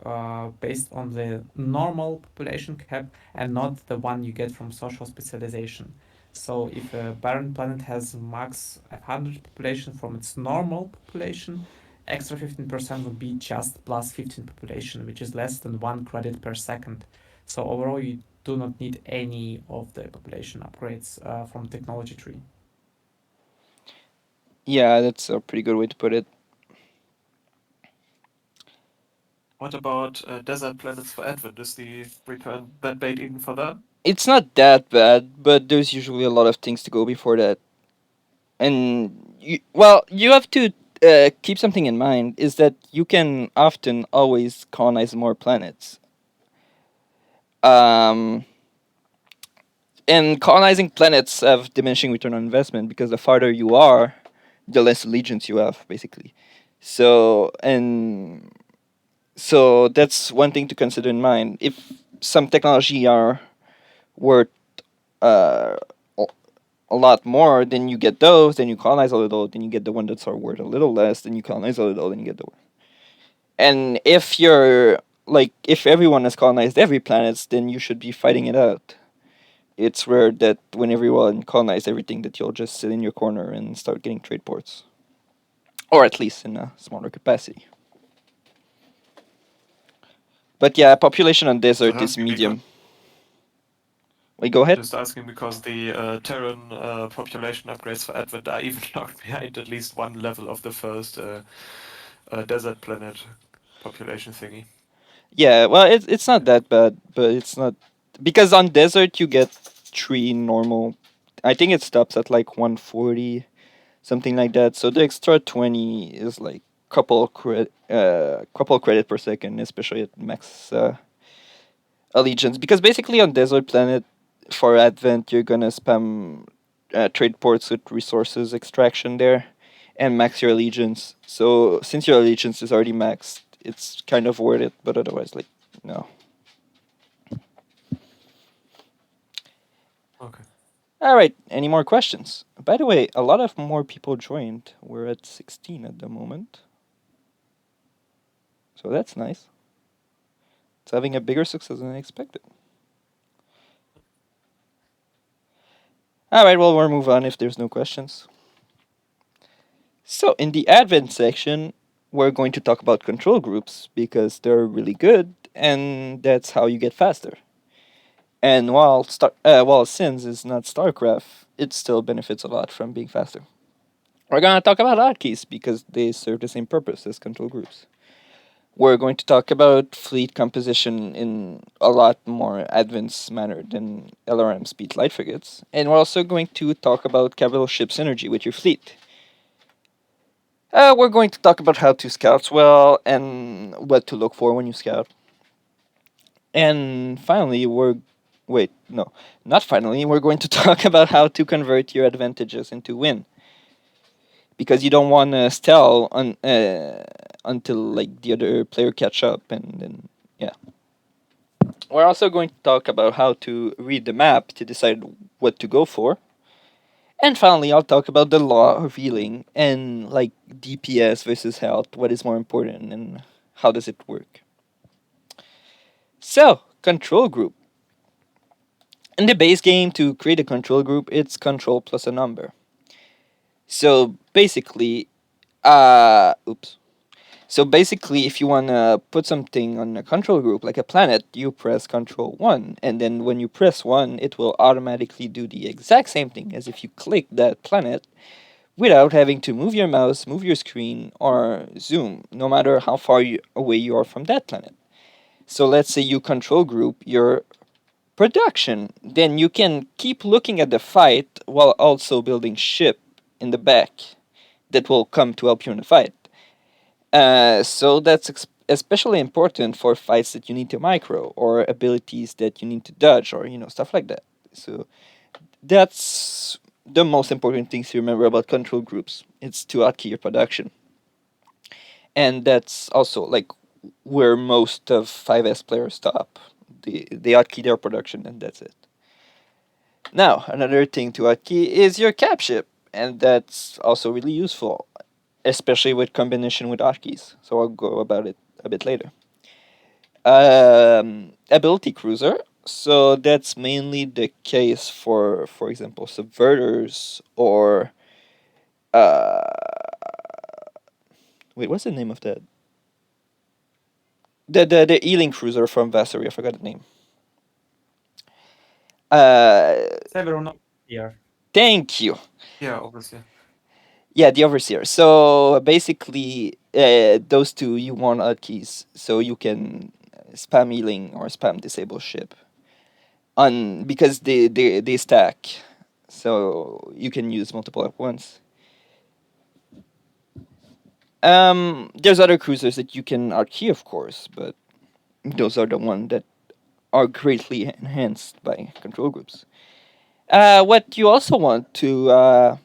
based on the normal population cap and not the one you get from social specialization. So if a barren planet has max 100 population from its normal population, extra 15% would be just plus 15 population, which is less than 1 credit per second. So overall, you do not need any of the population upgrades from technology tree. Yeah, that's a pretty good way to put it. What about desert planets for Advent? Is the return that bait even for that? It's not that bad, but there's usually a lot of things to go before that. And you have to keep something in mind is that you can often always colonize more planets. Um, and colonizing planets have diminishing return on investment because the farther you are, the less allegiance you have, basically. So that's one thing to consider in mind. If some technology are worth uh, a lot more, then you get those, then you colonize a little, then you get the one that's are worth a little less, then you colonize a little, then you get the one. And if you're like if everyone has colonized every planet, then you should be fighting it out. It's rare that when everyone colonized everything that you'll just sit in your corner and start getting trade ports. Or at least in a smaller capacity. But yeah, population on desert is medium. Wait, go ahead. Just asking because the Terran population upgrades for Advent are even locked behind at least one level of the first desert planet population thingy. Yeah, well, it's not that bad, but it's not because on desert you get 3 normal. I think it stops at like 140, something like that. So the extra 20 is like couple credit per second, especially at max allegiance. Because basically on desert planet for Advent you're gonna spam trade ports with resources extraction there, and max your allegiance. So since your allegiance is already maxed, it's kind of worth it. But otherwise, like no. Okay. All right. Any more questions? By the way, a lot of more people joined. We're at 16 at the moment. So that's nice. It's having a bigger success than I expected. All right, well, we'll move on if there's no questions. So, in the Advent section, we're going to talk about control groups because they're really good and that's how you get faster. And while Sins is not StarCraft, it still benefits a lot from being faster. We're going to talk about hotkeys because they serve the same purpose as control groups. We're going to talk about fleet composition in a lot more advanced manner than LRM speed light frigates. And we're also going to talk about capital ship synergy with your fleet. We're going to talk about how to scout well and what to look for when you scout. And finally, not finally, we're going to talk about how to convert your advantages into win. Because you don't want to stall until like the other player catch up, and then yeah. We're also going to talk about how to read the map to decide what to go for. And finally, I'll talk about the law of healing and like DPS versus health, what is more important and how does it work. So, control group. In the base game, to create a control group, it's control plus a number. So basically, oops. So basically, if you want to put something on a control group, like a planet, you press Control 1. And then when you press 1, it will automatically do the exact same thing as if you click that planet without having to move your mouse, move your screen, or zoom, no matter how far away you are from that planet. So let's say you control group your production. Then you can keep looking at the fight while also building ship in the back that will come to help you in the fight. So that's especially important for fights that you need to micro or abilities that you need to dodge or stuff like that. So that's the most important things to remember about control groups. It's to hotkey your production, and that's also like where most of 5S players stop. They hotkey their production, and that's it. Now another thing to hotkey is your cap ship, and that's also really useful, especially with combination with hotkeys. So I'll go about it a bit later. Ability cruiser. So that's mainly the case for example, subverters or wait, what's the name of that? The healing cruiser from Vassery. I forgot the name. Several here. Thank you. Yeah, obviously. Yeah, the overseer. So basically, those two you want hotkeys, so you can spam healing or spam disable ship on because they stack, so you can use multiple at once. There's other cruisers that you can hotkey, of course, but those are the ones that are greatly enhanced by control groups. What you also want to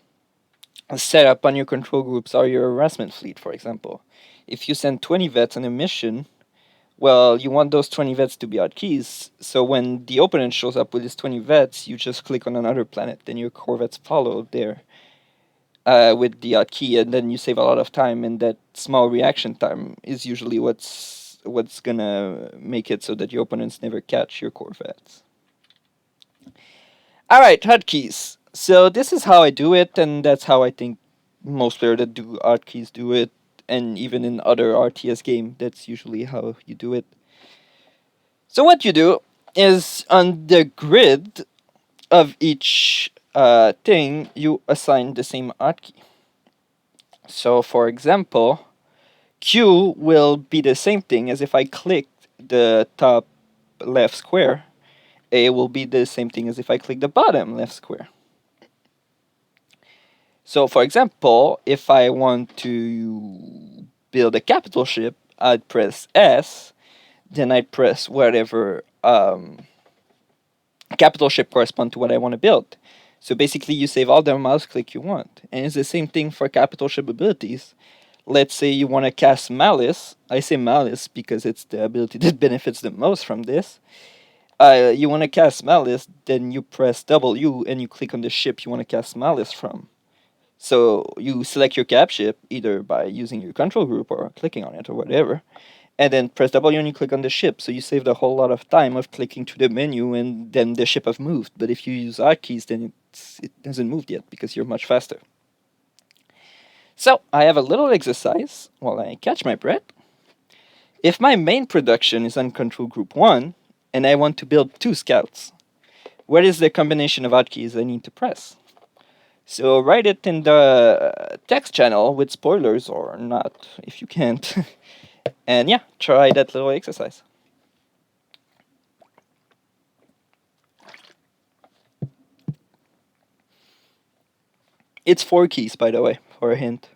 set up on your control groups are your harassment fleet, for example. If you send 20 vets on a mission, well, you want those 20 vets to be hotkeys, so when the opponent shows up with his 20 vets, you just click on another planet, then your core vets follow there with the hotkey, and then you save a lot of time, and that small reaction time is usually what's gonna make it so that your opponents never catch your core vets. All right, hotkeys. So this is how I do it, and that's how I think most players that do hotkeys do it, and even in other RTS game, that's usually how you do it. So what you do is on the grid of each thing, you assign the same hotkey. So for example, Q will be the same thing as if I clicked the top left square. A will be the same thing as if I click the bottom left square. So for example, if I want to build a capital ship, I'd press S, then I'd press whatever capital ship correspond to what I want to build. So basically you save all the mouse click you want. And it's the same thing for capital ship abilities. Let's say you want to cast Malice. I say Malice because it's the ability that benefits the most from this. You want to cast Malice, then you press W and you click on the ship you want to cast Malice from. So you select your cap ship either by using your control group or clicking on it or whatever, and then press W and you click on the ship. So you saved a whole lot of time of clicking to the menu and then the ship have moved. But if you use hotkeys, then it hasn't moved yet because you're much faster. So I have a little exercise while I catch my breath. If my main production is on control group 1 and I want to build 2 scouts, what is the combination of hotkeys I need to press? So write it in the text channel with spoilers or not if you can't. And yeah, try that little exercise. It's 4 keys, by the way, for a hint.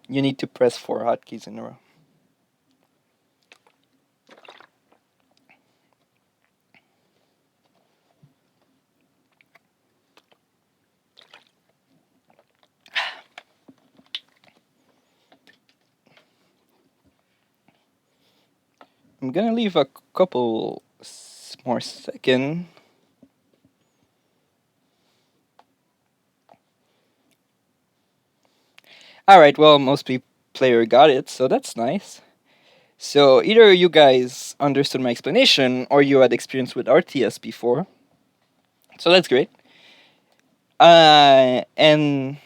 You need to press 4 hotkeys in a row. I'm gonna leave a couple more seconds. Alright, well, most player got it, so that's nice. So either you guys understood my explanation or you had experience with RTS before. So that's great. And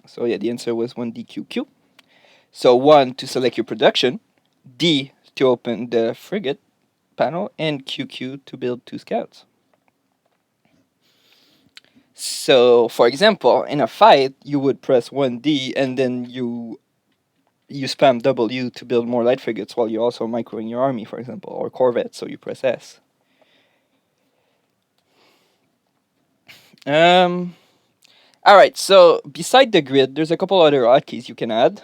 so yeah, the answer was 1DQQ. So 1 to select your production, D to open the frigate panel, and QQ to build 2 scouts. So for example, in a fight, you would press 1D and then you spam W to build more light frigates while you're also microing your army, for example, or corvettes, so you press S. Alright, so beside the grid, there's a couple other hotkeys you can add.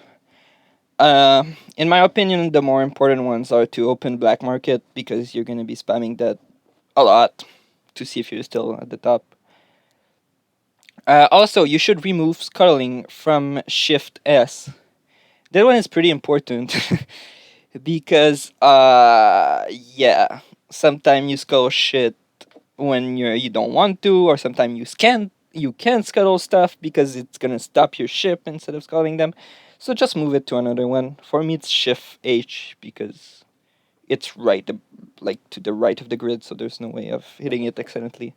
In my opinion, the more important ones are to open black market because you're going to be spamming that a lot to see if you're still at the top. Also, you should remove scuttling from Shift S. That one is pretty important because, yeah, sometimes you scuttle shit when you don't want to, or sometimes you can scuttle stuff because it's gonna stop your ship instead of scuttling them. So just move it to another one. For me, it's Shift H because it's right, like to the right of the grid, so there's no way of hitting it accidentally.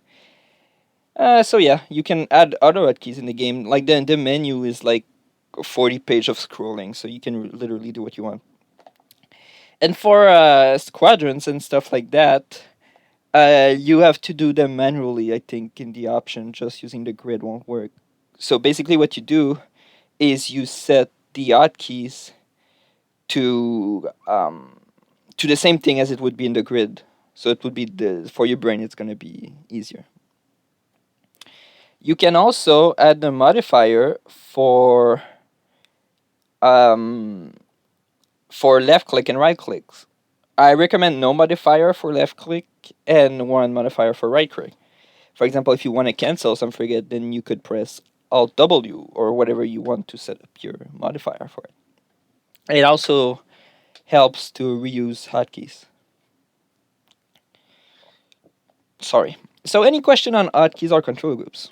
So yeah, you can add other hotkeys in the game. Like the menu is like 40 page of scrolling, so you can literally do what you want. And for squadrons and stuff like that, You have to do them manually. I think in the option, just using the grid won't work. So basically, what you do is you set the hotkeys to the same thing as it would be in the grid. So it would be for your brain. It's gonna be easier. You can also add a modifier um, for left click and right clicks. I recommend no modifier for left click and one modifier for right click. For example, if you want to cancel some frigate, then you could press Alt W or whatever you want to set up your modifier for it. It also helps to reuse hotkeys. Sorry. So, any question on hotkeys or control groups?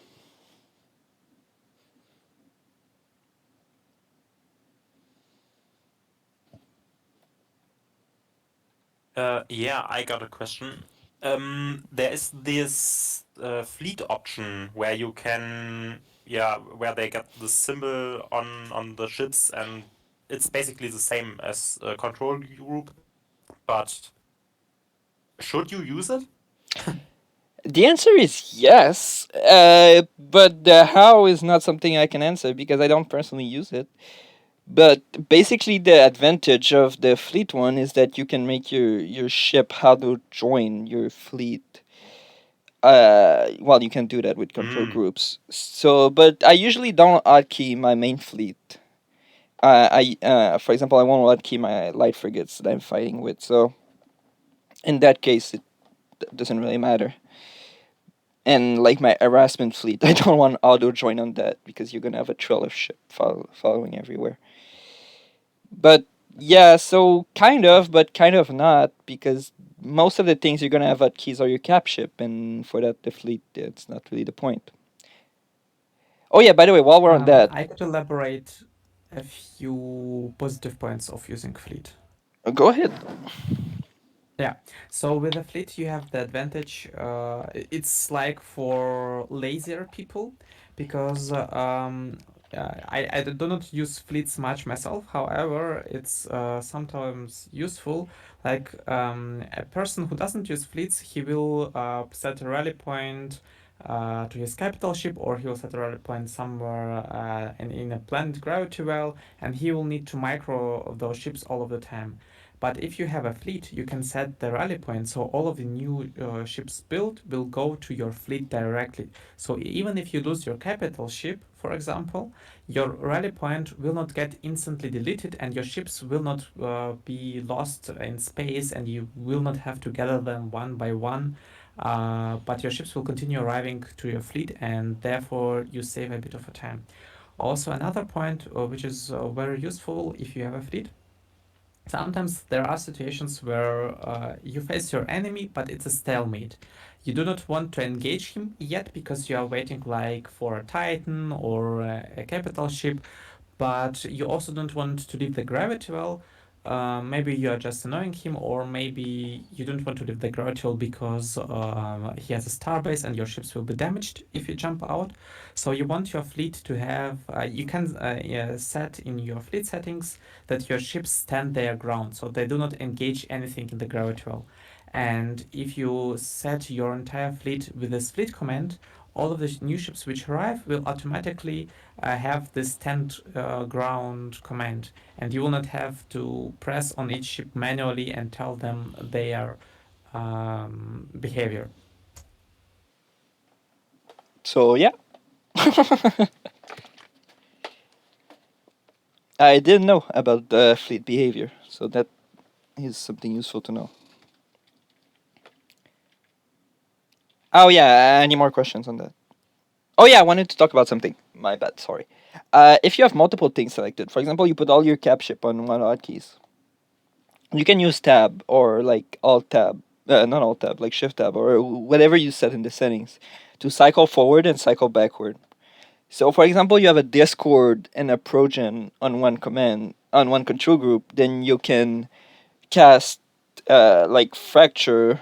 Yeah, I got a question. There is this fleet option where you can, yeah, where they get the symbol on the ships, and it's basically the same as a control group. But should you use it? The answer is yes, but the how is not something I can answer because I don't personally use it. But basically, the advantage of the fleet one is that you can make your ship how to join your fleet. Well, you can do that with control groups. So, but I usually don't hotkey my main fleet. For example, I won't hotkey my light frigates that I'm fighting with. So, in that case, it doesn't really matter. And like my harassment fleet, I don't want auto join on that because you're gonna have a trail of ship following everywhere. But yeah, so kind of, but kind of not, because most of the things you're gonna have at keys are your cap ship, and for that the fleet, it's not really the point. Oh yeah, by the way, while we're on that, I could elaborate a few positive points of using fleet. Go ahead. Yeah. So with a fleet, you have the advantage. It's like for lazier people, because I do not use fleets much myself. However, it's sometimes useful. Like a person who doesn't use fleets, he will set a rally point to his capital ship, or he will set a rally point somewhere in a planned gravity well, and he will need to micro those ships all of the time. But if you have a fleet, you can set the rally point, so all of the new ships built will go to your fleet directly. So even if you lose your capital ship, for example, your rally point will not get instantly deleted, and your ships will not be lost in space, and you will not have to gather them one by one. But your ships will continue arriving to your fleet, and therefore you save a bit of a time. Also, another point which is very useful if you have a fleet. Sometimes there are situations where you face your enemy, but it's a stalemate. You do not want to engage him yet because you are waiting like for a Titan or a capital ship, but you also don't want to leave the gravity well. Maybe you are just annoying him, or maybe you don't want to leave the gravity well because he has a starbase and your ships will be damaged if you jump out. So you want your fleet to have. You can yeah, set in your fleet settings that your ships stand their ground, so they do not engage anything in the gravity well. And if you set your entire fleet with this fleet command, all of the new ships which arrive will automatically have this stand ground command, and you will not have to press on each ship manually and tell them their behavior. So yeah, I didn't know about the fleet behavior, so that is something useful to know. Oh yeah, any more questions on that? Oh yeah, I wanted to talk about something. My bad, sorry. If you have multiple things selected, for example, you put all your cap ship on one hotkeys, you can use tab or like alt tab, not alt tab, like shift tab or whatever you set in the settings to cycle forward and cycle backward. So, for example, you have a Discord and a Progen on one command, on one control group, then you can cast like Fracture,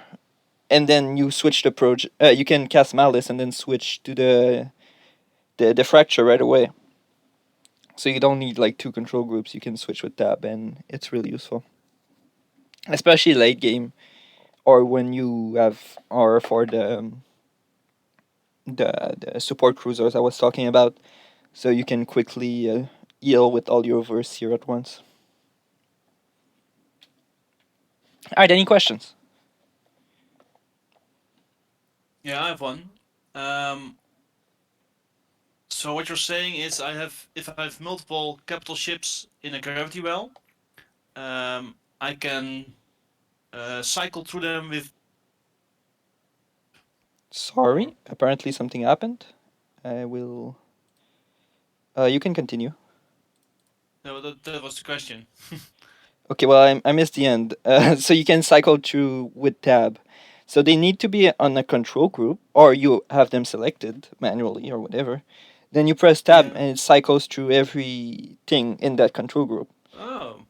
and then you switch the Progen. You can cast Malice and then switch to the Fracture right away. So you don't need like two control groups. You can switch with tab, and it's really useful, especially late game or when you have, or for the support cruisers I was talking about, so you can quickly heal with all your verse here at once. All right, any questions? Yeah, I have one. So what you're saying is, if I have multiple capital ships in a gravity well, I can cycle through them with. Sorry, apparently something happened. I will. You can continue. No, that was the question. Okay, well, I missed the end. So you can cycle through with tab. So they need to be on a control group, or you have them selected manually or whatever. Then you press tab, Yeah. and it cycles through everything in that control group. Oh.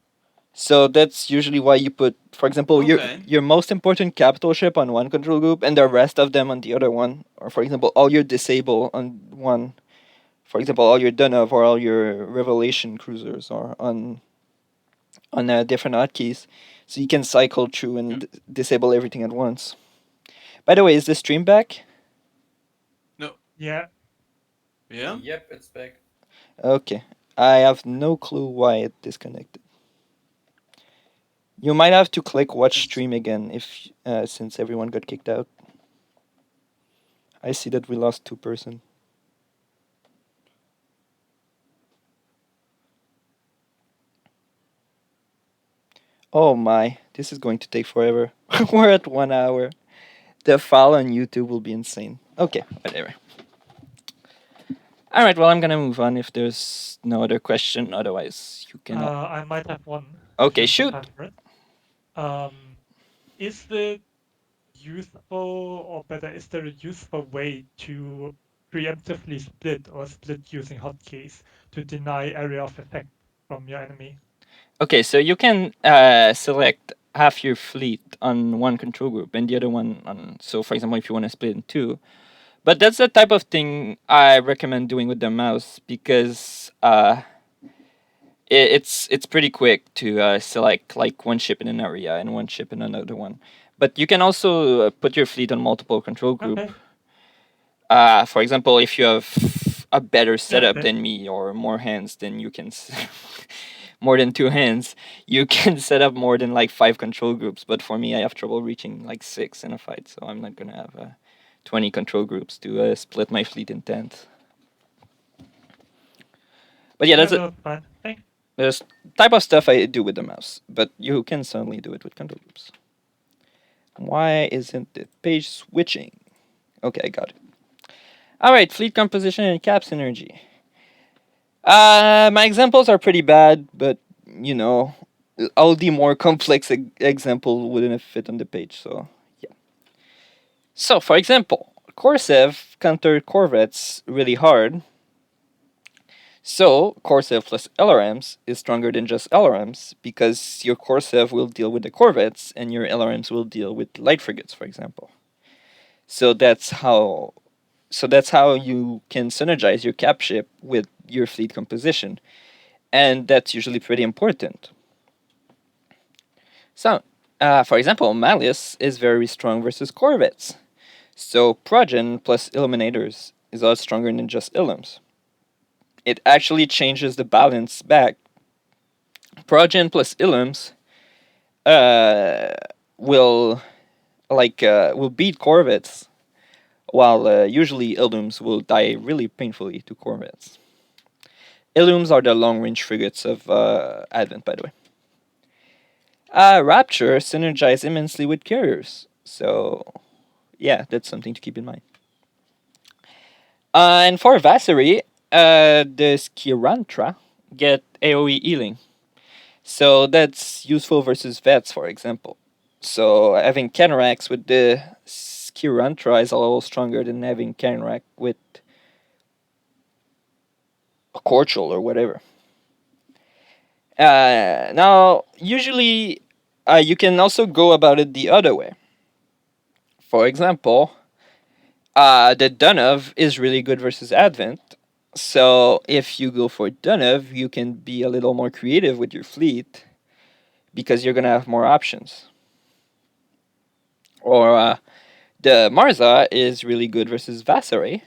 So that's usually why you put, for example, Okay. your most important capital ship on one control group, and the rest of them on the other one. Or for example, all your disable on one. For example, all your Dunov or all your Revelation cruisers are on different hotkeys, so you can cycle through and disable everything at once. By the way, is the stream back? No. Yeah. Yeah. Yep, it's back. Okay, I have no clue why it disconnected. You might have to click watch stream again if since everyone got kicked out. I see that we lost 2 person. Oh my, this is going to take forever. We're at 1 hour. The file on YouTube will be insane. Okay, whatever. All right, well, I'm gonna move on if there's no other question. Otherwise, you can. I might have one. Okay, if you shoot. have time for it. Is it useful, or better, is there a useful way to preemptively split or split using hotkeys to deny area of effect from your enemy? Okay, so you can select half your fleet on one control group and the other one on. So, for example, if you want to split in two, but that's the type of thing I recommend doing with the mouse because it's pretty quick to select like one ship in an area and one ship in another one. But you can also put your fleet on multiple control group. Okay. For example, if you have a better setup okay. than me or more hands, then you can more than 2 hands, you can set up more than like 5 control groups. But for me, I have trouble reaching like 6 in a fight, so I'm not gonna have 20 control groups to split my fleet in 10. But yeah, that's No, fine. Thanks. the type of stuff I do with the mouse. But you can certainly do it with control groups. Why isn't the page switching? Okay, I got it. All right, fleet composition and cap synergy. My examples are pretty bad, but you know, all the more complex example wouldn't fit on the page. So yeah. So for example, Corsair countered corvettes really hard. So Corsair plus LRMs is stronger than just LRMs because your Corsair will deal with the corvettes and your LRMs will deal with light frigates, for example. So that's how you can synergize your cap ship with your fleet composition. And that's usually pretty important. So, for example, Malleus is very strong versus corvettes. So Progen plus Illuminators is a lot stronger than just Illims. It actually changes the balance back. Progen plus Illims will beat corvettes, while usually Illims will die really painfully to corvettes. Illims are the long-range frigates of Advent, by the way. Rapture synergize immensely with carriers, so yeah, that's something to keep in mind. And for Vassery, the Skirantra get AoE healing, so that's useful versus Vets, for example. So having Canarax with the Skirantra is a little stronger than having Canarac with a Corchal or whatever. Now, usually, you can also go about it the other way. For example, the Dunov is really good versus Advent. So if you go for Dunov, you can be a little more creative with your fleet because you're gonna have more options. Or the Marza is really good versus Vasari.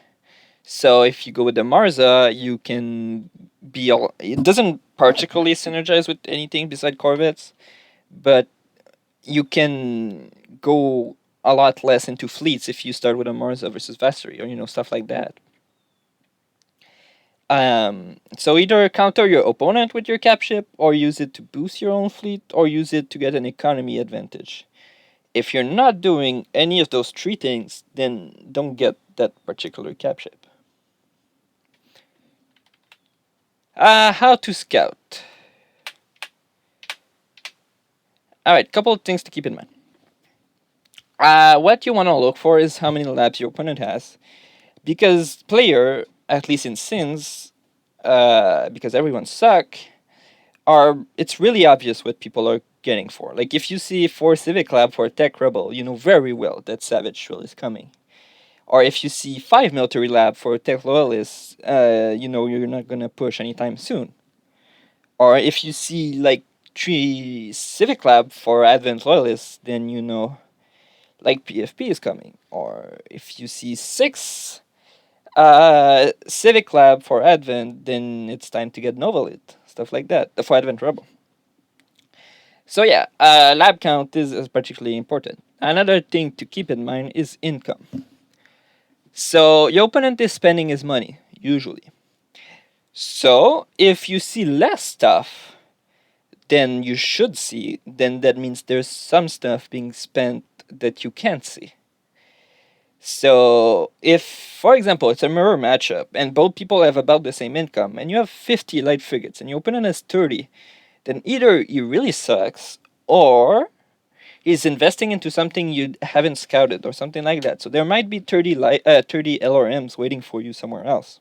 So if you go with the Marza, you can be all. It doesn't particularly synergize with anything beside Corvettes, but you can go a lot less into fleets if you start with a Marza versus Vasari, or stuff like that. So either counter your opponent with your cap ship, or use it to boost your own fleet, or use it to get an economy advantage. If you're not doing any of those three things, then don't get that particular cap ship. How to scout. Alright, couple of things to keep in mind. What you want to look for is how many labs your opponent has. Because player, at least in Sins, because everyone suck, it's really obvious what people are getting for. Like if you see 4 Civic Lab for a Tech Rebel, you know very well that Savage Shrill is coming. Or if you see 5 Military Lab for a Tech Loyalist, you know you're not gonna push anytime soon. Or if you see like 3 Civic Lab for Advent Loyalists, then you know like PFP is coming. Or if you see 6 Civic Lab for Advent, then it's time to get Novalit. Stuff like that. For Advent Rebel. So yeah, lab count is particularly important. Another thing to keep in mind is income. So your opponent is spending his money, usually. So if you see less stuff than you should see, then that means there's some stuff being spent that you can't see. So if, for example, it's a mirror matchup and both people have about the same income and you have 50 light frigates and your opponent has 30, then either he really sucks or he's investing into something you haven't scouted or something like that. So there might be 30 LRMs waiting for you somewhere else.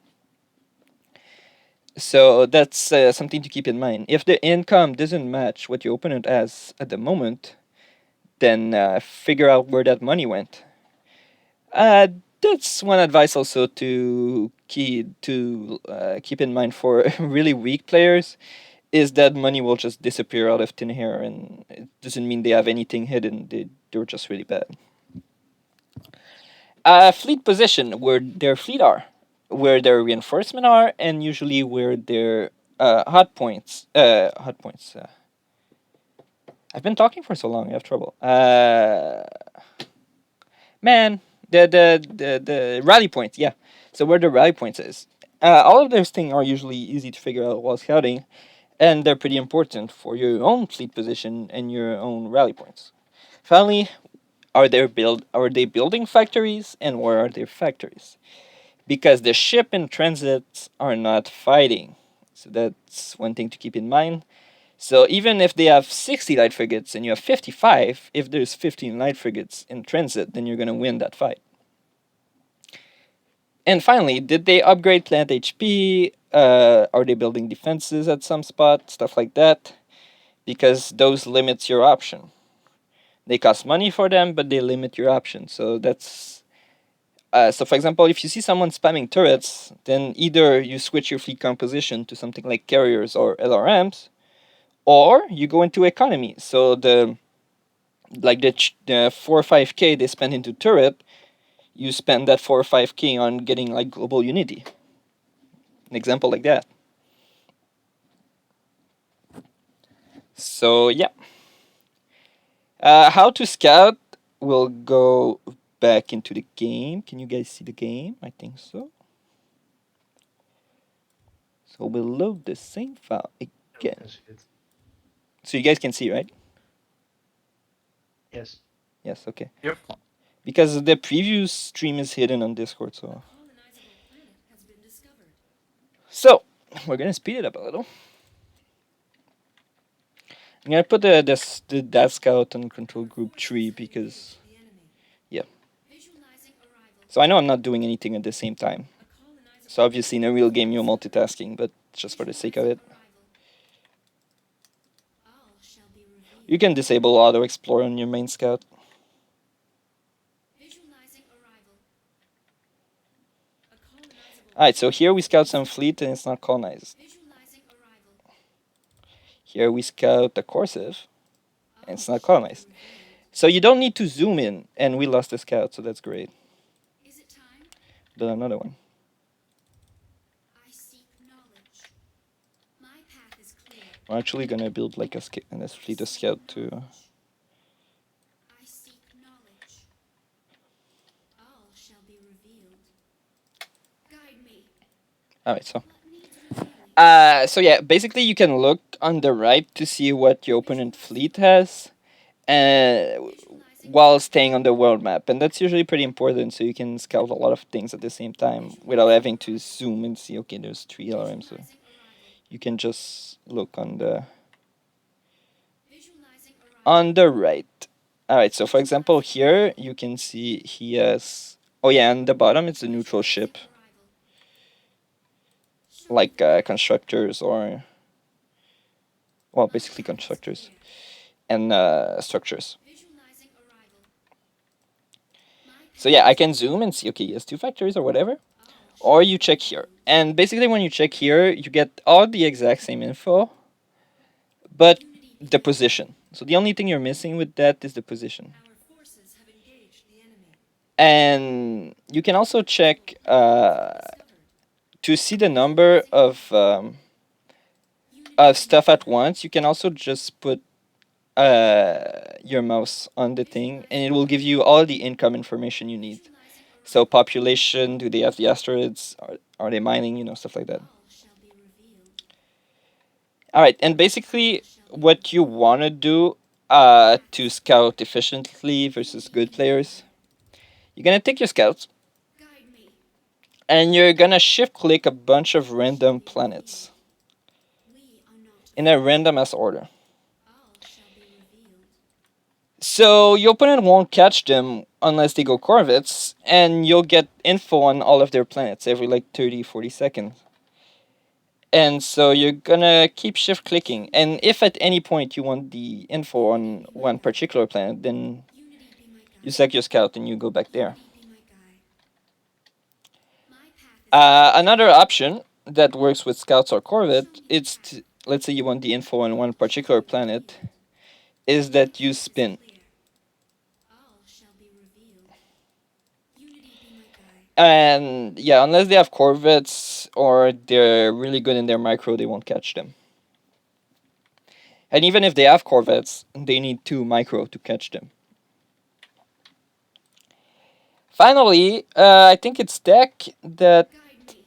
So that's something to keep in mind. If the income doesn't match what your opponent has at the moment, then figure out where that money went. That's one advice also to keep in mind for really weak players, is that money will just disappear out of thin air, and it doesn't mean they have anything hidden. They're just really bad. Fleet position, where their fleet are, where their reinforcement are, and usually where their hot points. I've been talking for so long, I have trouble. Man, the rally points, yeah. So where the rally points is. All of those things are usually easy to figure out while scouting, and they're pretty important for your own fleet position and your own rally points. Finally, are they building factories, and where are their factories? Because the ship in transit are not fighting. So that's one thing to keep in mind. So even if they have 60 light frigates and you have 55, if there's 15 light frigates in transit, then you're going to win that fight. And finally, did they upgrade plant HP? Are they building defenses at some spot? Stuff like that. Because those limits your option. They cost money for them, but they limit your option. So that's... so for example, if you see someone spamming turrets, then either you switch your fleet composition to something like carriers or LRMs, or you go into economy. So the 4 or 5k they spend into turret, you spend that 4 or 5k on getting like global unity. An example like that. So yeah. How to scout, we'll go back into the game. Can you guys see the game? I think so. So we'll load the same file again. So you guys can see, right? Yes. Yes, okay. Yep. Because the preview stream is hidden on Discord, so... So, we're gonna speed it up a little. I'm gonna put the that scout on control group 3 because... Yeah. So I know I'm not doing anything at the same time. So obviously in a real game you're multitasking, but just for the sake of it. You can disable auto explore on your main scout. Alright, so here we scout some fleet and it's not colonized. Here we scout the Corsive and it's not colonized. So you don't need to zoom in, and we lost the scout, so that's great. Is it time? Build another one. I seek knowledge. My path is clear. We're actually gonna build like a fleet of scout too. I seek knowledge. All shall be revealed. Guide me. Alright, so. What needs revealing? So yeah, basically you can look on the right to see what your opponent fleet has, while staying on the world map, and that's usually pretty important. So you can scout a lot of things at the same time without having to zoom and see. Okay, there's 3 LRMs, so Visualizing arrival. you can just look on the Visualizing arrival. on the right. Alright, so for example here you can see he has. Oh yeah, on the bottom it's a neutral ship, like constructors or. Well, basically constructors and structures. Visualizing arrival. So yeah, I can zoom and see, okay, he has 2 factories or whatever. Or you check here. And basically when you check here, you get all the exact same info, but the position. So the only thing you're missing with that is the position. Our forces have engaged the enemy. And you can also check to see the number of stuff at once. You can also just put your mouse on the thing, and it will give you all the income information you need. So population, do they have the asteroids? Are they mining? You know, stuff like that. All shall be revealed. All right, and basically what you want to do to scout efficiently versus good players, you're gonna take your scouts Guide me. and you're gonna shift click a bunch of random planets We are not. in a random ass order. All shall be revealed. So your opponent won't catch them unless they go Corvettes, and you'll get info on all of their planets every like 30-40 seconds. And so you're gonna keep shift clicking, and if at any point you want the info on one particular planet, then Unity be my guide. you select your scout and you go back there. Unity be my guide. My path is Another option that works with scouts or Corvette, let's say you want the info on one particular planet, is that you spin. clear. All shall be revealed. Unity be my guide. And yeah, unless they have Corvettes or they're really good in their micro, they won't catch them. And even if they have Corvettes, they need 2 micro to catch them. Finally, I think it's tech that Guide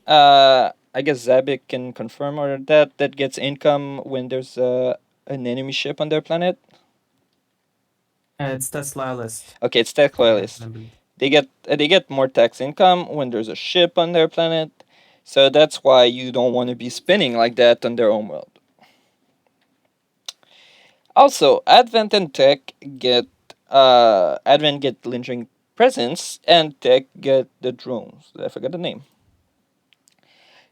me. I guess Zabik can confirm, or that gets income when there's an enemy ship on their planet. It's Tesla list. Okay, it's tech loyalist. They get more tax income when there's a ship on their planet, so that's why you don't want to be spinning like that on their own world. Also, Advent and Tech get Advent get lingering presence, and Tech get the drones. I forgot the name.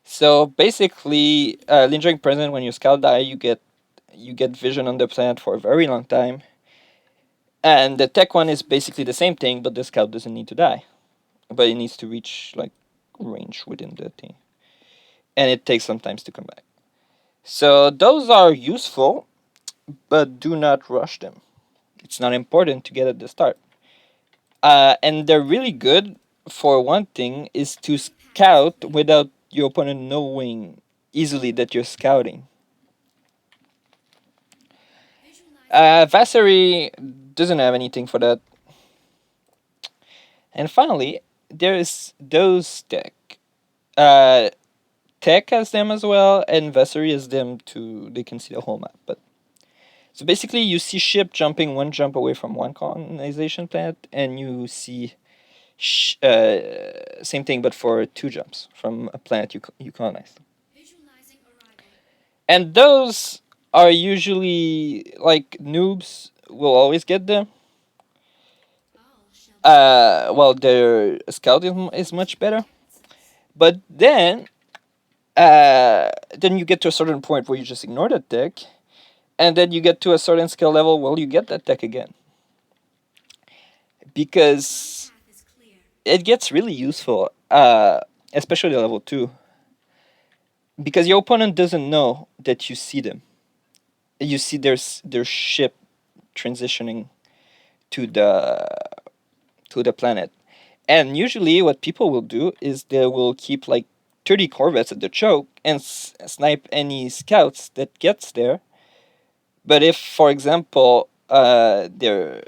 So basically, lingering presence, when you scout die, you get vision on the planet for a very long time. And the Tech one is basically the same thing, but the scout doesn't need to die, but it needs to reach like range within the thing, and it takes some time to come back. So those are useful, but do not rush them. It's not important to get at the start. And they're really good for one thing, is to scout without your opponent knowing easily that you're scouting. Vassery doesn't have anything for that. And finally, there's those tech. Tech has them as well, and Vassery has them too. They can see the whole map. But so basically, you see ship jumping 1 jump away from one colonization planet, and you see same thing, but for 2 jumps from a planet you colonize. Visualizing arrival. And those are usually like noobs will always get them. All shall Well, their scout is much better, but then you get to a certain point where you just ignore that tech, and then you get to a certain skill level, well, you get that tech again, because path is clear. it gets really useful, especially level 2, because your opponent doesn't know that you see them. You see their ship transitioning to the planet. And usually, what people will do is they will keep like 30 corvettes at the choke and snipe any scouts that gets there. But if, for example, they're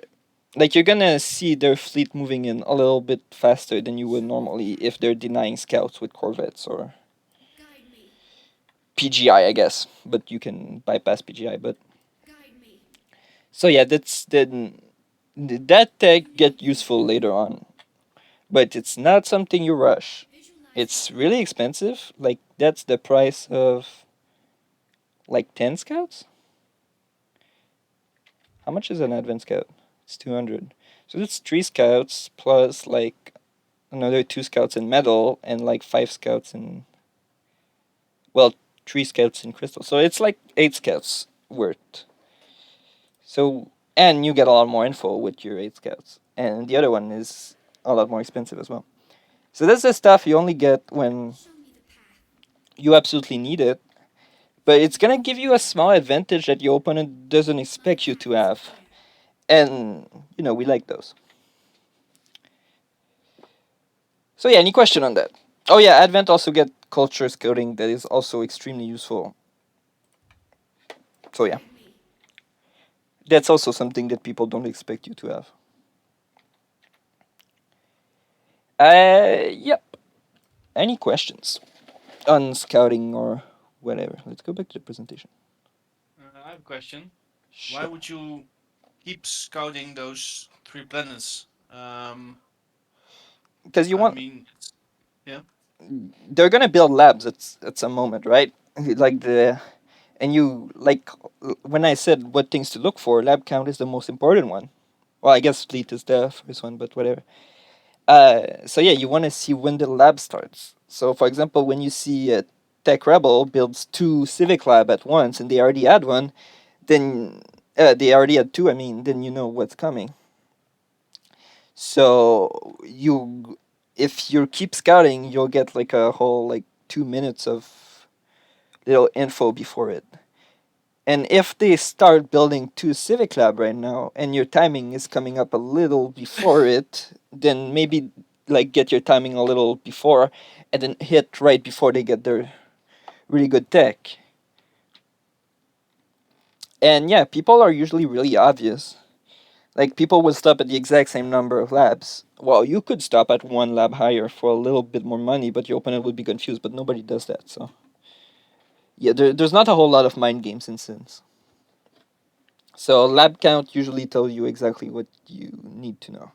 like you're gonna see their fleet moving in a little bit faster than you would normally if they're denying scouts with corvettes or Guide me. PGI, I guess. But you can bypass PGI. But Guide me. so yeah, that tech get useful later on, but it's not something you rush. Visualize. It's really expensive. Like that's the price of like 10 scouts. How much is an advent scout? It's 200. So that's 3 scouts plus like another 2 scouts in metal and like 5 scouts in, well, 3 scouts in crystal. So it's like 8 scouts worth. So, and you get a lot more info with your 8 scouts. And the other one is a lot more expensive as well. So that's the stuff you only get when Show me the path. you absolutely need it. But it's gonna give you a small advantage that your opponent doesn't expect you to have. And, we like those. So yeah, any question on that? Oh yeah, Advent also get culture scouting that is also extremely useful. So yeah, Guide me. that's also something that people don't expect you to have. Yep. Any questions on scouting or whatever? Let's go back to the presentation. I have a question. Sure. Why would you keep scouting those 3 planets? Because you I want mean, yeah. they're gonna build labs at some moment, right? Like and you like when I said what things to look for, lab count is the most important one. Well, I guess fleet is the first one, but whatever. So yeah, you want to see when the lab starts. So for example, when you see a Tech Rebel builds 2 Civic Lab at once, and they already had one, then they already had 2. I mean, then you know what's coming. So if you keep scouting, you'll get like a whole like 2 minutes of little info before it. And if they start building 2 Civic Lab right now, and your timing is coming up a little before it, then maybe like get your timing a little before, and then hit right before they get their really good tech. And yeah, people are usually really obvious. Like people will stop at the exact same number of labs. Well, you could stop at 1 lab higher for a little bit more money, but your opponent would be confused. But nobody does that. So yeah, there's not a whole lot of mind games in Sims. So lab count usually tells you exactly what you need to know.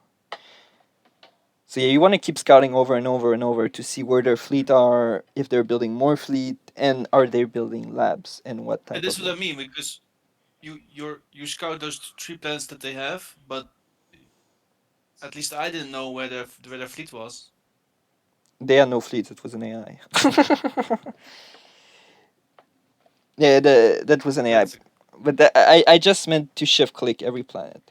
So yeah, you want to keep scouting over and over and over to see where their fleet are, if they're building more fleet, and are they building labs, and what type And this of is what I labs. mean because you scout those 3 planets that they have, but at least I didn't know where their fleet was. They had no fleet. It was an AI. Yeah, that was an AI. That's But I just meant to shift click every planet.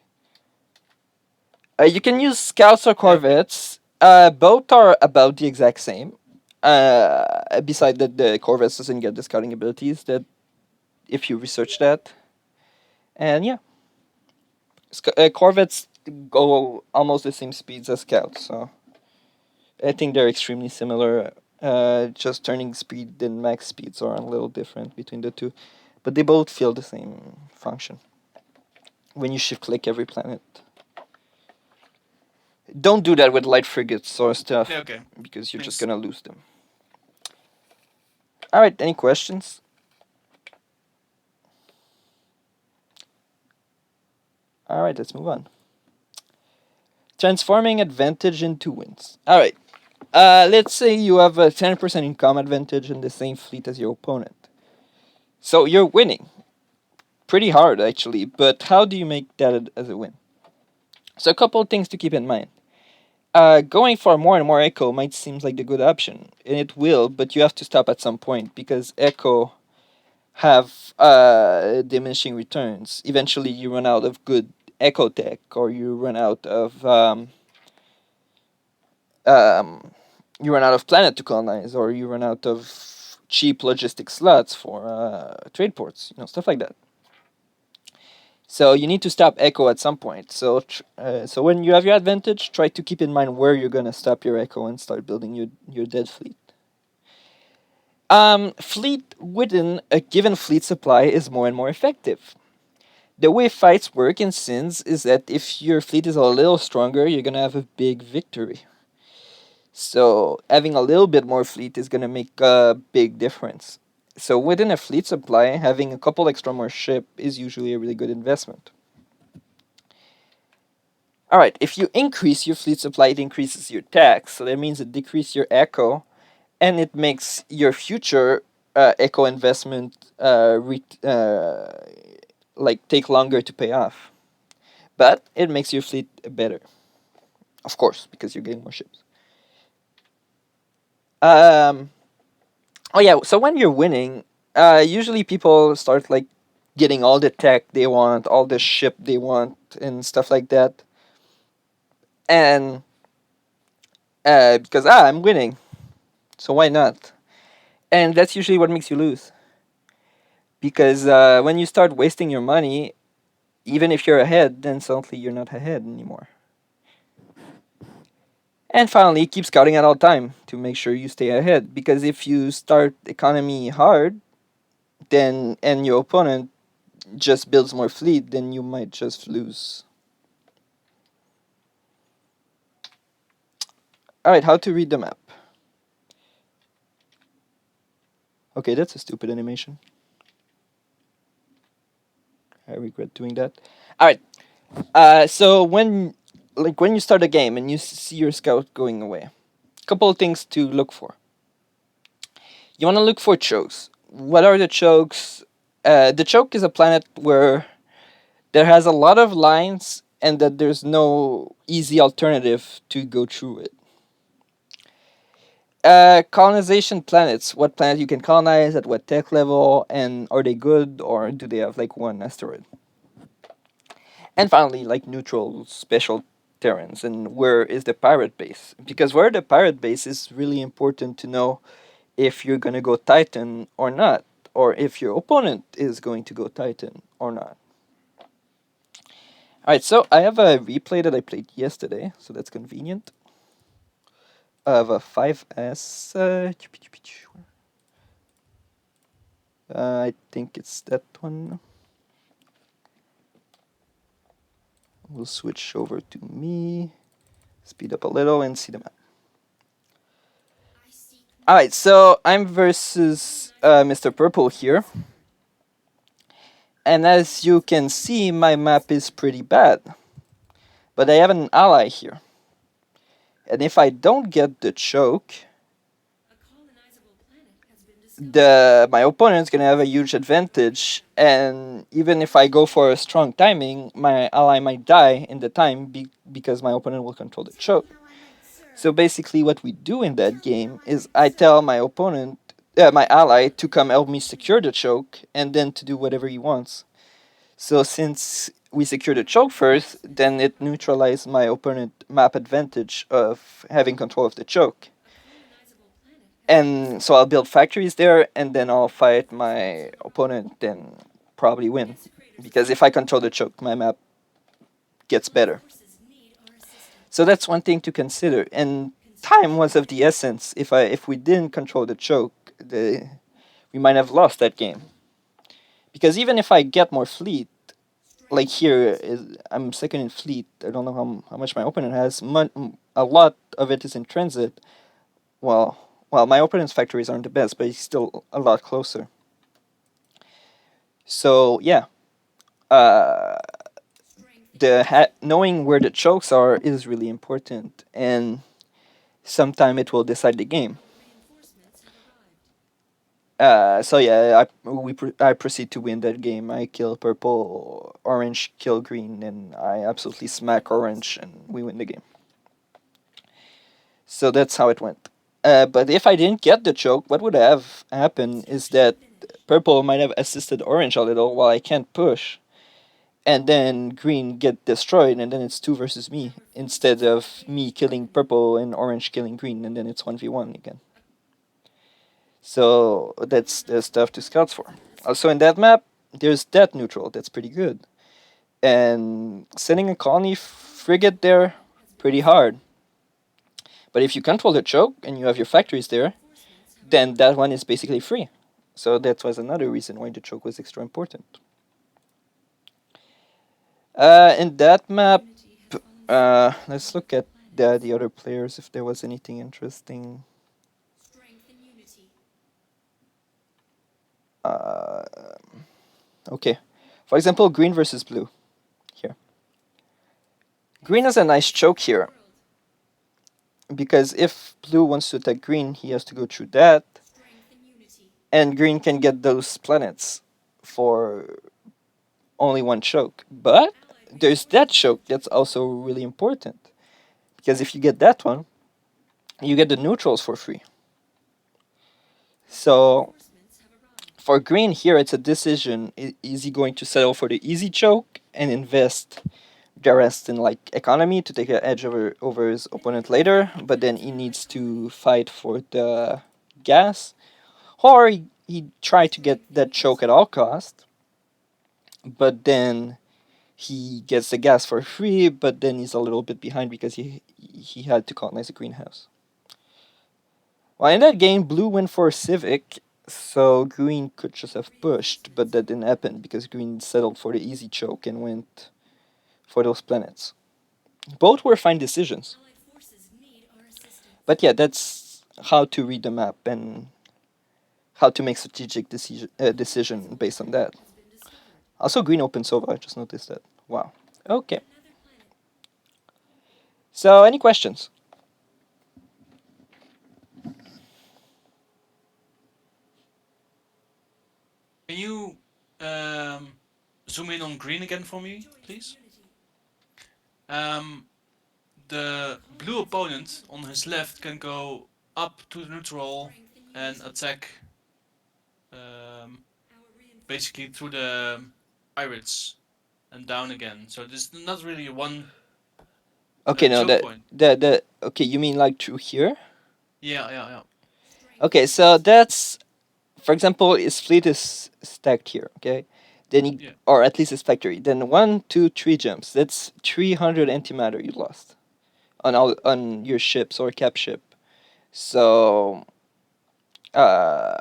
You can use scouts or corvettes. Both are about the exact same. Beside that, the corvettes doesn't get the scouting abilities. That if you research that, and yeah, corvettes go almost the same speeds as scouts. So I think they're extremely similar. Just turning speed and max speeds are a little different between the two, but they both feel the same function. When you shift click every planet. Don't do that with light frigates or stuff, yeah, okay. because you're just Thanks. gonna lose them. All right, any questions? All right, let's move on. Transforming advantage into wins. All right, let's say you have a 10% income advantage in the same fleet as your opponent. So you're winning. Pretty hard, actually, but how do you make that as a win? So a couple of things to keep in mind. Going for more and more echo might seem like the good option, and it will, but you have to stop at some point because echo have diminishing returns. Eventually, you run out of good echo tech, or um, you run out of planet to colonize, or you run out of cheap logistic slots for trade ports. Stuff like that. So you need to stop echo at some point. So so when you have your advantage, try to keep in mind where you're gonna stop your echo and start building your dead fleet. Fleet within a given fleet supply is more and more effective. The way fights work in Sins is that if your fleet is a little stronger, you're gonna have a big victory. So having a little bit more fleet is gonna make a big difference. So within a fleet supply, having a couple extra more ship is usually a really good investment. Alright, if you increase your fleet supply, it increases your tax. So that means it decreases your echo, and it makes your future echo investment like take longer to pay off. But it makes your fleet better, of course, because you're getting more ships. Oh yeah, so when you're winning, usually people start like getting all the tech they want, all the ship they want, and stuff like that. And because I'm winning, so why not? And that's usually what makes you lose. Because when you start wasting your money, even if you're ahead, then suddenly you're not ahead anymore. And finally, keep scouting at all time to make sure you stay ahead. Because if you start economy hard, then and your opponent just builds more fleet, then you might just lose. Alright, how to read the map. Okay, that's a stupid animation. I regret doing that. Alright, so when you start a game and you see your scout going away, couple of things to look for. You want to look for chokes. What are the chokes? The choke is a planet where there has a lot of lines and that there's no easy alternative to go through it. Colonization planets. What planet you can colonize, at what tech level, and are they good or do they have like one asteroid? And finally, like neutral special terrains and where is the pirate base? Because where the pirate base is really important to know if you're gonna go Titan or not, or if your opponent is going to go Titan or not. Alright, so I have a replay that I played yesterday, so that's convenient. Of a 5S. I think it's that one. We'll switch over to me, speed up a little, and see the map. Alright, so I'm versus Mr. Purple here. And as you can see, my map is pretty bad. But I have an ally here. And if I don't get the choke, my opponent's gonna have a huge advantage, and even if I go for a strong timing, my ally might die in the time because my opponent will control the choke. So basically what we do in that game is I tell my opponent, my ally, to come help me secure the choke and then to do whatever he wants. So since we secure the choke first, then it neutralizes my opponent map advantage of having control of the choke. And so I'll build factories there, and then I'll fight my opponent and probably win. Because if I control the choke, my map gets better. So that's one thing to consider. And time was of the essence. If we didn't control the choke, we might have lost that game. Because even if I get more fleet, like here, I'm second in fleet. I don't know how much my opponent has. A lot of it is in transit. Well, my opponent's factories aren't the best, but he's still a lot closer. So yeah, knowing where the chokes are is really important, and sometime it will decide the game. So yeah, I proceed to win that game. I kill purple, orange kill green, and I absolutely smack orange, and we win the game. So that's how it went. But if I didn't get the choke, what would have happened is that purple might have assisted orange a little while I can't push, and then green get destroyed, and then it's 2 versus me instead of me killing purple and orange killing green, and then it's 1v1 again. So that's the stuff to scout for. Also in that map, there's that neutral. That's pretty good. and sending a colony frigate there, pretty hard. But if you control the choke and you have your factories there, then that one is basically free. So that was another reason why the choke was extra important. In that map, let's look at the other players if there was anything interesting. Strength and unity. Okay, for example, green versus blue. Here, green has a nice choke here because if blue wants to attack green, he has to go through that, Strength and unity. and green can get those planets for only one choke. But there's that choke that's also really important because if you get that one, you get the neutrals for free. So Reinforcements have arrived. for green here, it's a decision: is he going to settle for the easy choke and invest the rest in like economy to take an edge over his opponent later, but then he needs to fight for the gas, or he try to get that choke at all cost, but then he gets the gas for free, but then he's a little bit behind because he had to colonize a greenhouse. Well, in that game, blue went for civic, so green could just have pushed, but that didn't happen because green settled for the easy choke and went for those planets. Both were fine decisions. Allied forces need our assistance. But yeah, that's how to read the map and how to make strategic decision based on that. Has been discovered. Also, green open Sova. I just noticed that. Wow. Okay. Another planet. So, any questions? Can you zoom in on green again for me, please? Unity. The blue opponent on his left can go up to the neutral Strength and and unity. attack Our reinforcements. basically through the pirates and down again. So there's not really one Okay, no, choke point. okay, you mean like through here? Yeah. Strength Okay, and so that's, for example, his fleet is stacked here. Okay, then he, Yeah. or at least his factory. Then 1, 2, 3 jumps. That's 300 antimatter you lost on your ships or cap ship. So, well,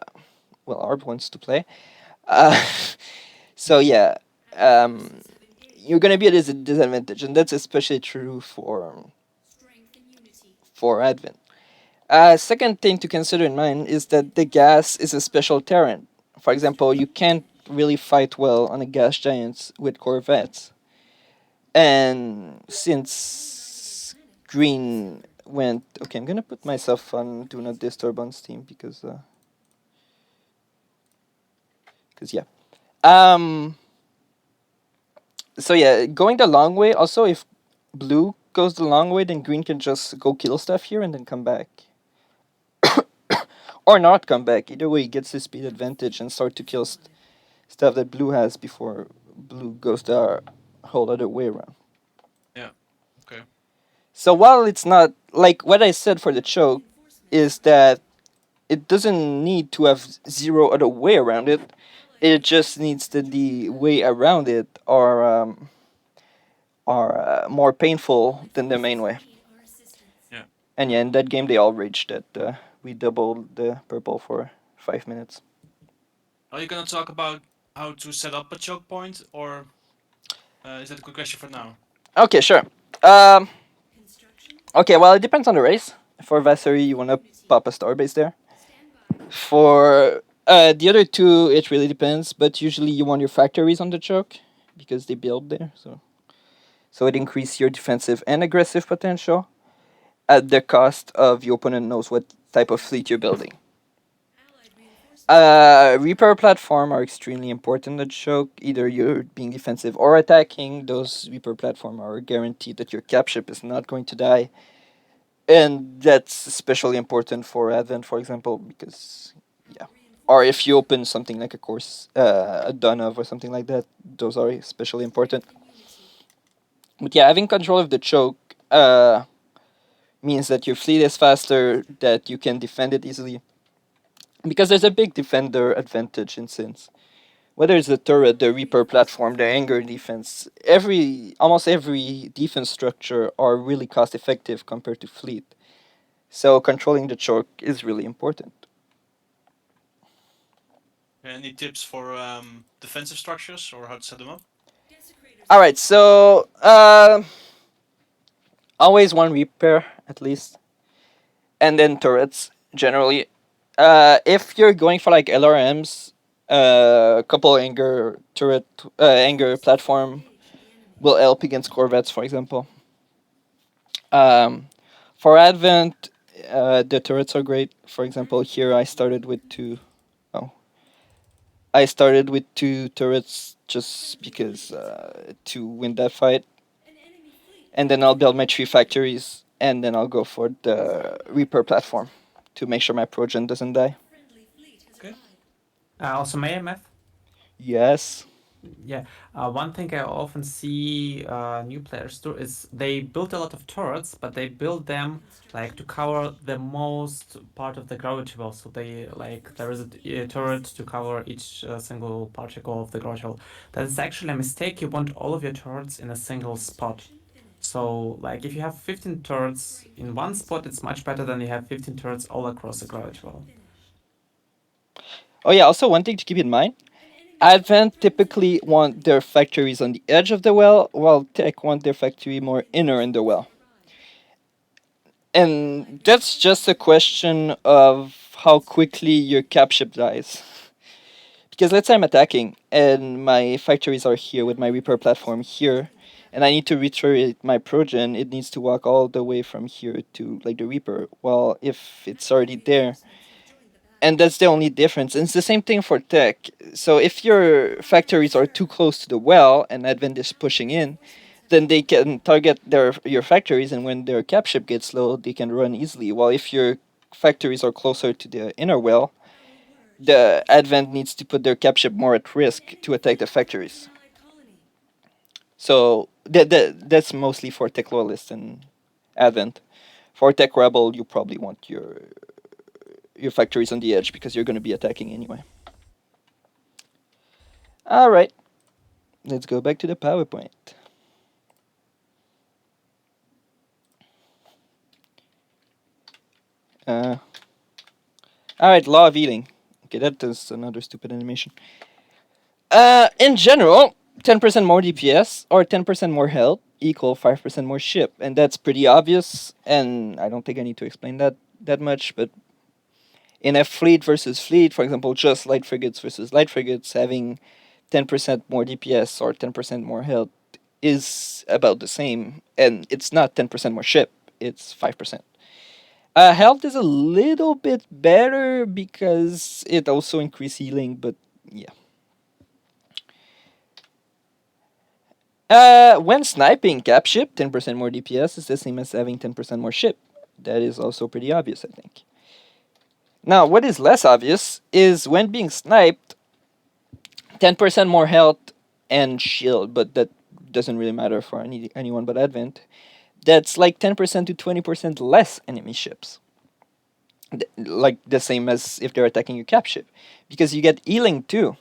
Arb wants to play. Uh, so yeah, forces have engaged. you're gonna be at a disadvantage, and that's especially true Strength and unity. for Advent. Second thing to consider in mind is that the gas is a special terrain. For example, you can't really fight well on a gas giants with corvettes. And since green went, okay, I'm gonna put myself on do not disturb on Steam because yeah. So yeah, going the long way. Also, if blue goes the long way, then green can just go kill stuff here and then come back. Or not come back. Either way, he gets the speed advantage and start to kill stuff that blue has before blue goes the whole other way around. Yeah. Okay. So while it's not like what I said for the choke is that it doesn't need to have zero other way around it. It just needs that the way around it are more painful than the main way. Need our assistance. Yeah. And yeah, in that game they all raged that we doubled the purple for 5 minutes. Are you gonna talk about how to set up a choke point, or is that a good question for now? Okay, sure. Construction. Okay, well it depends on the race. For Vassery, you wanna pop a starbase there. Stand by. For the other two, it really depends, but usually you want your factories on the choke because they build there, so it increases your defensive and aggressive potential at the cost of your opponent knows what type of fleet you're building. Allied reinforcements. Repair platform are extremely important at choke. Either you're being defensive or attacking. Those repair platform are guaranteed that your cap ship is not going to die, and that's especially important for Advent, for example, because yeah. Or if you open something like a course, a Donov or something like that, those are especially important. But yeah, having control of the choke means that your fleet is faster, that you can defend it easily. Because there's a big defender advantage in Sins. whether it's the turret, the Reaper platform, the Anger defense, almost every defense structure are really cost effective compared to fleet. So controlling the choke is really important. Any tips for defensive structures or how to set them up? All right, so always one Reaper at least, and then turrets generally. If you're going for like LRMs, a couple Anger turret, Anger platform will help against Corvettes, for example. For Advent, the turrets are great. For example, here I started with two. Oh, I started with two turrets just because to win that fight, and then I'll build my 3 factories, and then I'll go for the Reaper platform to make sure my Progen doesn't die. Okay. Also, may I, Math? Yes. Yeah, one thing I often see new players do is they build a lot of turrets, but they build them like to cover the most part of the gravity well. So they like there is a turret to cover each single particle of the gravity well. That is actually a mistake. You want all of your turrets in a single spot. So like if you have 15 turrets in one spot, it's much better than you have 15 turrets all across the gravity well. Oh yeah. Also, one thing to keep in mind: Advent typically want their factories on the edge of the well, while Tech want their factory more inner in the well. And that's just a question of how quickly your capship dies. Because let's say I'm attacking and my factories are here with my Reaper platform here, and I need to returret my Progen, it needs to walk all the way from here to like the Reaper. Well, if it's already there, and that's the only difference. And it's the same thing for Tech. So if your factories are too close to the well and Advent is pushing in, then they can target your factories, and when their capship gets low, they can run easily. While if your factories are closer to the inner well, the Advent needs to put their capship more at risk to attack the factories. So that's mostly for Tech Loyalist and Advent. For Tech Rebel, you probably want your factories on the edge because you're going to be attacking anyway. All right, let's go back to the PowerPoint. All right, law of healing. Okay, that is another stupid animation. In general, 10% more DPS or 10% more health equal 5% more ship, and that's pretty obvious. And I don't think I need to explain that much. But in a fleet versus fleet, for example, just light frigates versus light frigates, having 10% more DPS or 10% more health is about the same, and it's not 10% more ship; it's 5%. Health is a little bit better because it also increases healing, but yeah. When sniping cap ship, 10% more DPS is the same as having 10% more ship. That is also pretty obvious, I think. Now, what is less obvious is when being sniped, 10% more health and shield, but that doesn't really matter for anyone but Advent. That's like 10% to 20% less enemy ships. Like the same as if they're attacking your cap ship. Because you get healing too.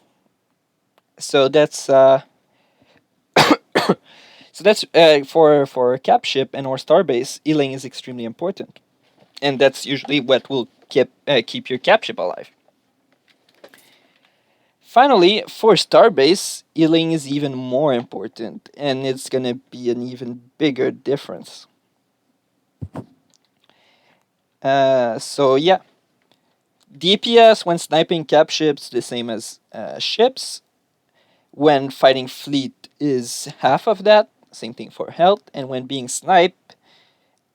So that's for cap ship and or starbase, healing is extremely important, and that's usually what will keep your cap ship alive. Finally, for starbase, healing is even more important, and it's gonna be an even bigger difference. So yeah, DPS when sniping cap ships the same as ships. When fighting fleet is half of that. Same thing for health, and when being sniped,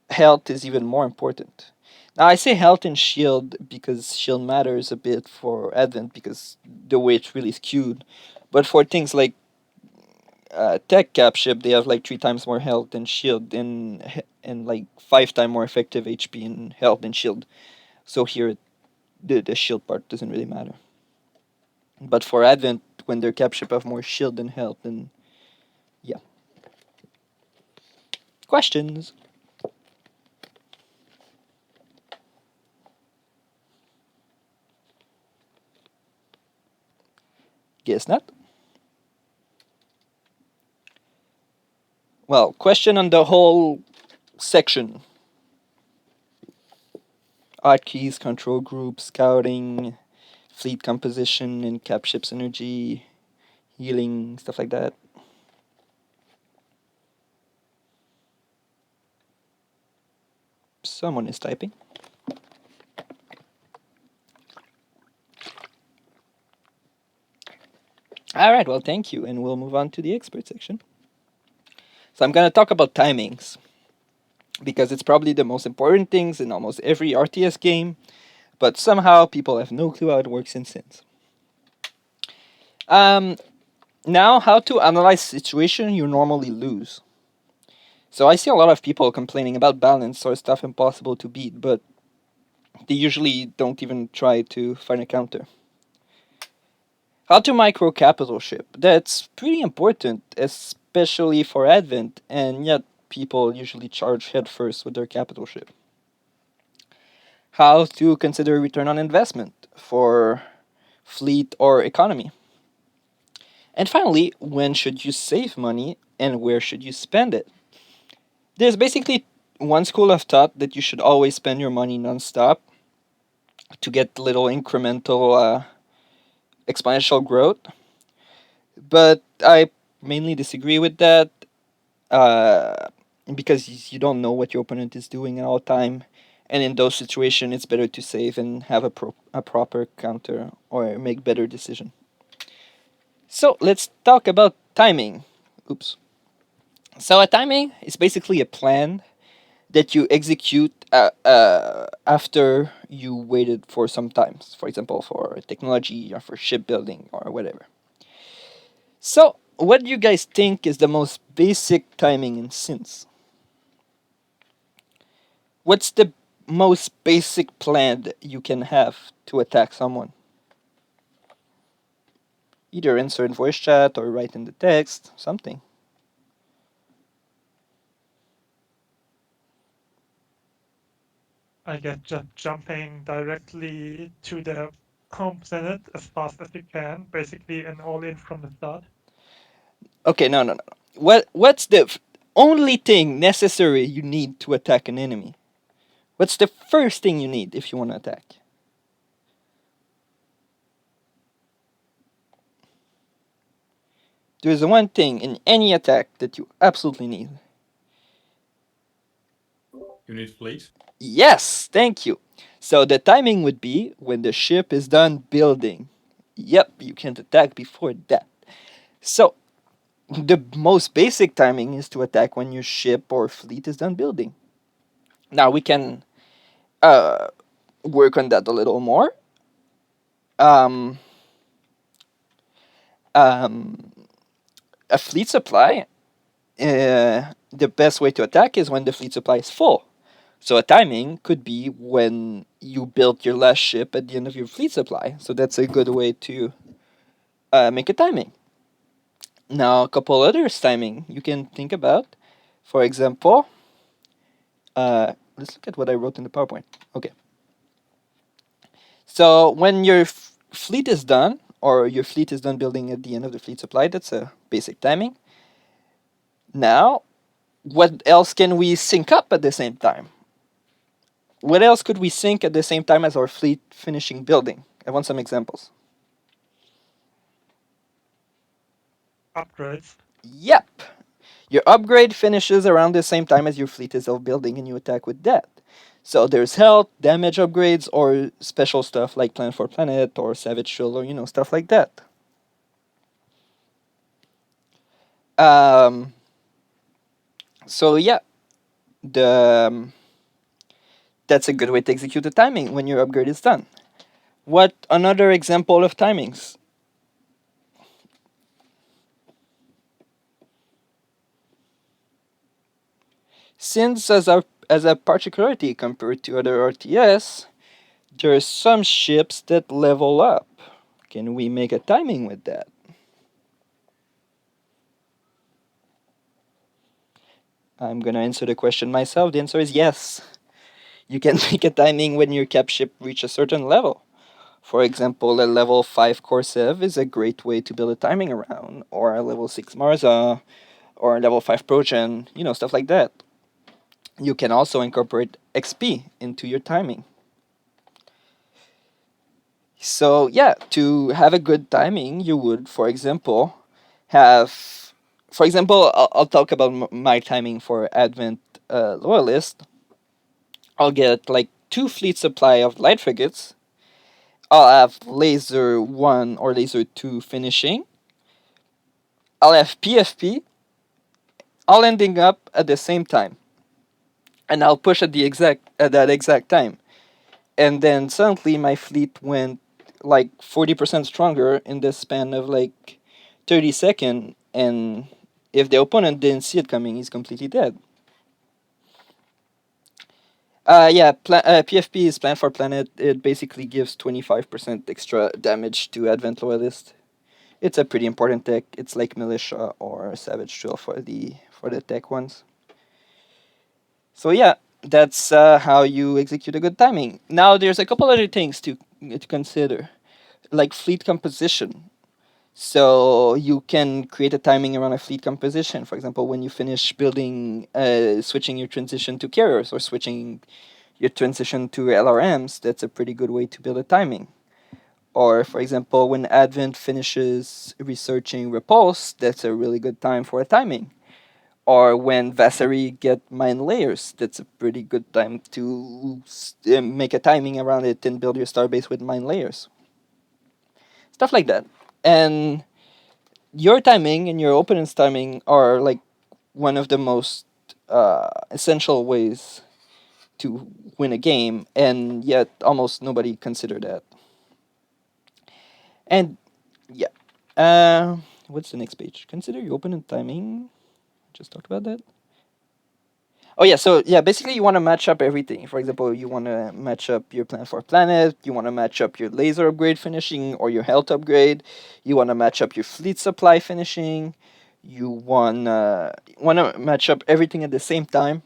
health is even more important. Now I say health and shield because shield matters a bit for Advent because the way it's really skewed. But for things like tech cap ship, they have like 3 times more health than shield and like 5 times more effective HP in health than shield. So here the shield part doesn't really matter. But for Advent, when their cap ship have more shield than health, then yeah. Questions? Guess not. Well, question on the whole section. Hotkeys, control group, scouting, fleet composition, and cap ship's energy, healing, stuff like that. Someone is typing. All right, well, thank you, and we'll move on to the expert section. So I'm going to talk about timings, because it's probably the most important things in almost every RTS game, but somehow people have no clue how it works in Sims. Now, how to analyze situation you normally lose. So I see a lot of people complaining about balance or stuff impossible to beat, but they usually don't even try to find a counter. How to micro capital ship. That's pretty important, especially for Advent, and yet people usually charge headfirst with their capital ship. How to consider return on investment for fleet or economy. And finally, when should you save money and where should you spend it? There's basically one school of thought that you should always spend your money nonstop to get little incremental exponential growth. But I mainly disagree with that because you don't know what your opponent is doing at all time. And in those situations, it's better to save and have a proper counter or make better decision. So let's talk about timing. Oops. So a timing is basically a plan that you execute after you waited for some times. For example, for technology or for shipbuilding or whatever. So what do you guys think is the most basic timing in Sims? What's the most basic plan that you can have to attack someone? Either insert voice chat or write in the text, something. I guess just jumping directly to the home planet as fast as you can, basically an all-in from the start. Okay, no. What's the only thing necessary you need to attack an enemy? What's the first thing you need if you want to attack? There's one thing in any attack that you absolutely need. You need fleet. Yes, thank you. So the timing would be when the ship is done building. Yep, you can't attack before that. So the most basic timing is to attack when your ship or fleet is done building. Now we can work on that a little more. Um, a fleet supply, the best way to attack is when the fleet supply is full. So a timing could be when you built your last ship at the end of your fleet supply. So that's a good way to make a timing. Now, a couple others timing you can think about. For example, let's look at what I wrote in the PowerPoint. Okay. So when your fleet is done, or your fleet is done building at the end of the fleet supply, that's a basic timing. Now, what else can we sync up at the same time? What else could we sync at the same time as our fleet finishing building? I want some examples. Upgrades. Yep. Your upgrade finishes around the same time as your fleet is all building and you attack with that. So there's health, damage upgrades, or special stuff like Plan for Planet or Savage Shield or stuff like that. So yeah, that's a good way to execute the timing when your upgrade is done. What another example of timings? Since as a particularity compared to other RTS, there are some ships that level up. Can we make a timing with that? I'm gonna answer the question myself. The answer is yes. You can make a timing when your cap ship reach a certain level. For example, a level 5 Corsair is a great way to build a timing around, or a level 6 Marza, or a level 5 Progen, stuff like that. You can also incorporate XP into your timing. So yeah, to have a good timing, you would, for example, I'll talk about my timing for Advent Loyalist. I'll get like 2 fleet supply of light frigates. I'll have laser 1 or laser 2 finishing. I'll have PFP, all ending up at the same time, and I'll push at that exact time. And then suddenly my fleet went like 40% stronger in the span of like 30 seconds, and if the opponent didn't see it coming, he's completely dead. PFP is Plan for Planet. It basically gives 25% extra damage to Advent Loyalist. It's a pretty important tech. It's like Militia or Savage Drill for the tech ones. So yeah, that's how you execute a good timing. Now there's a couple other things to consider, like fleet composition. So you can create a timing around a fleet composition. For example, when you finish building, switching your transition to carriers or switching your transition to LRMs, that's a pretty good way to build a timing. Or, for example, when Advent finishes researching Repulse, that's a really good time for a timing. Or when Vasari get mine layers, that's a pretty good time to make a timing around it and build your starbase with mine layers. Stuff like that. And your timing and your opponent's timing are like one of the most essential ways to win a game, and yet almost nobody consider that. And yeah, what's the next page? Consider your opponent timing. Just talked about that. Oh yeah, so yeah, basically you want to match up everything. For example, you want to match up your Plan for Planet, you want to match up your laser upgrade finishing or your health upgrade, you want to match up your fleet supply finishing, you want to match up everything at the same time.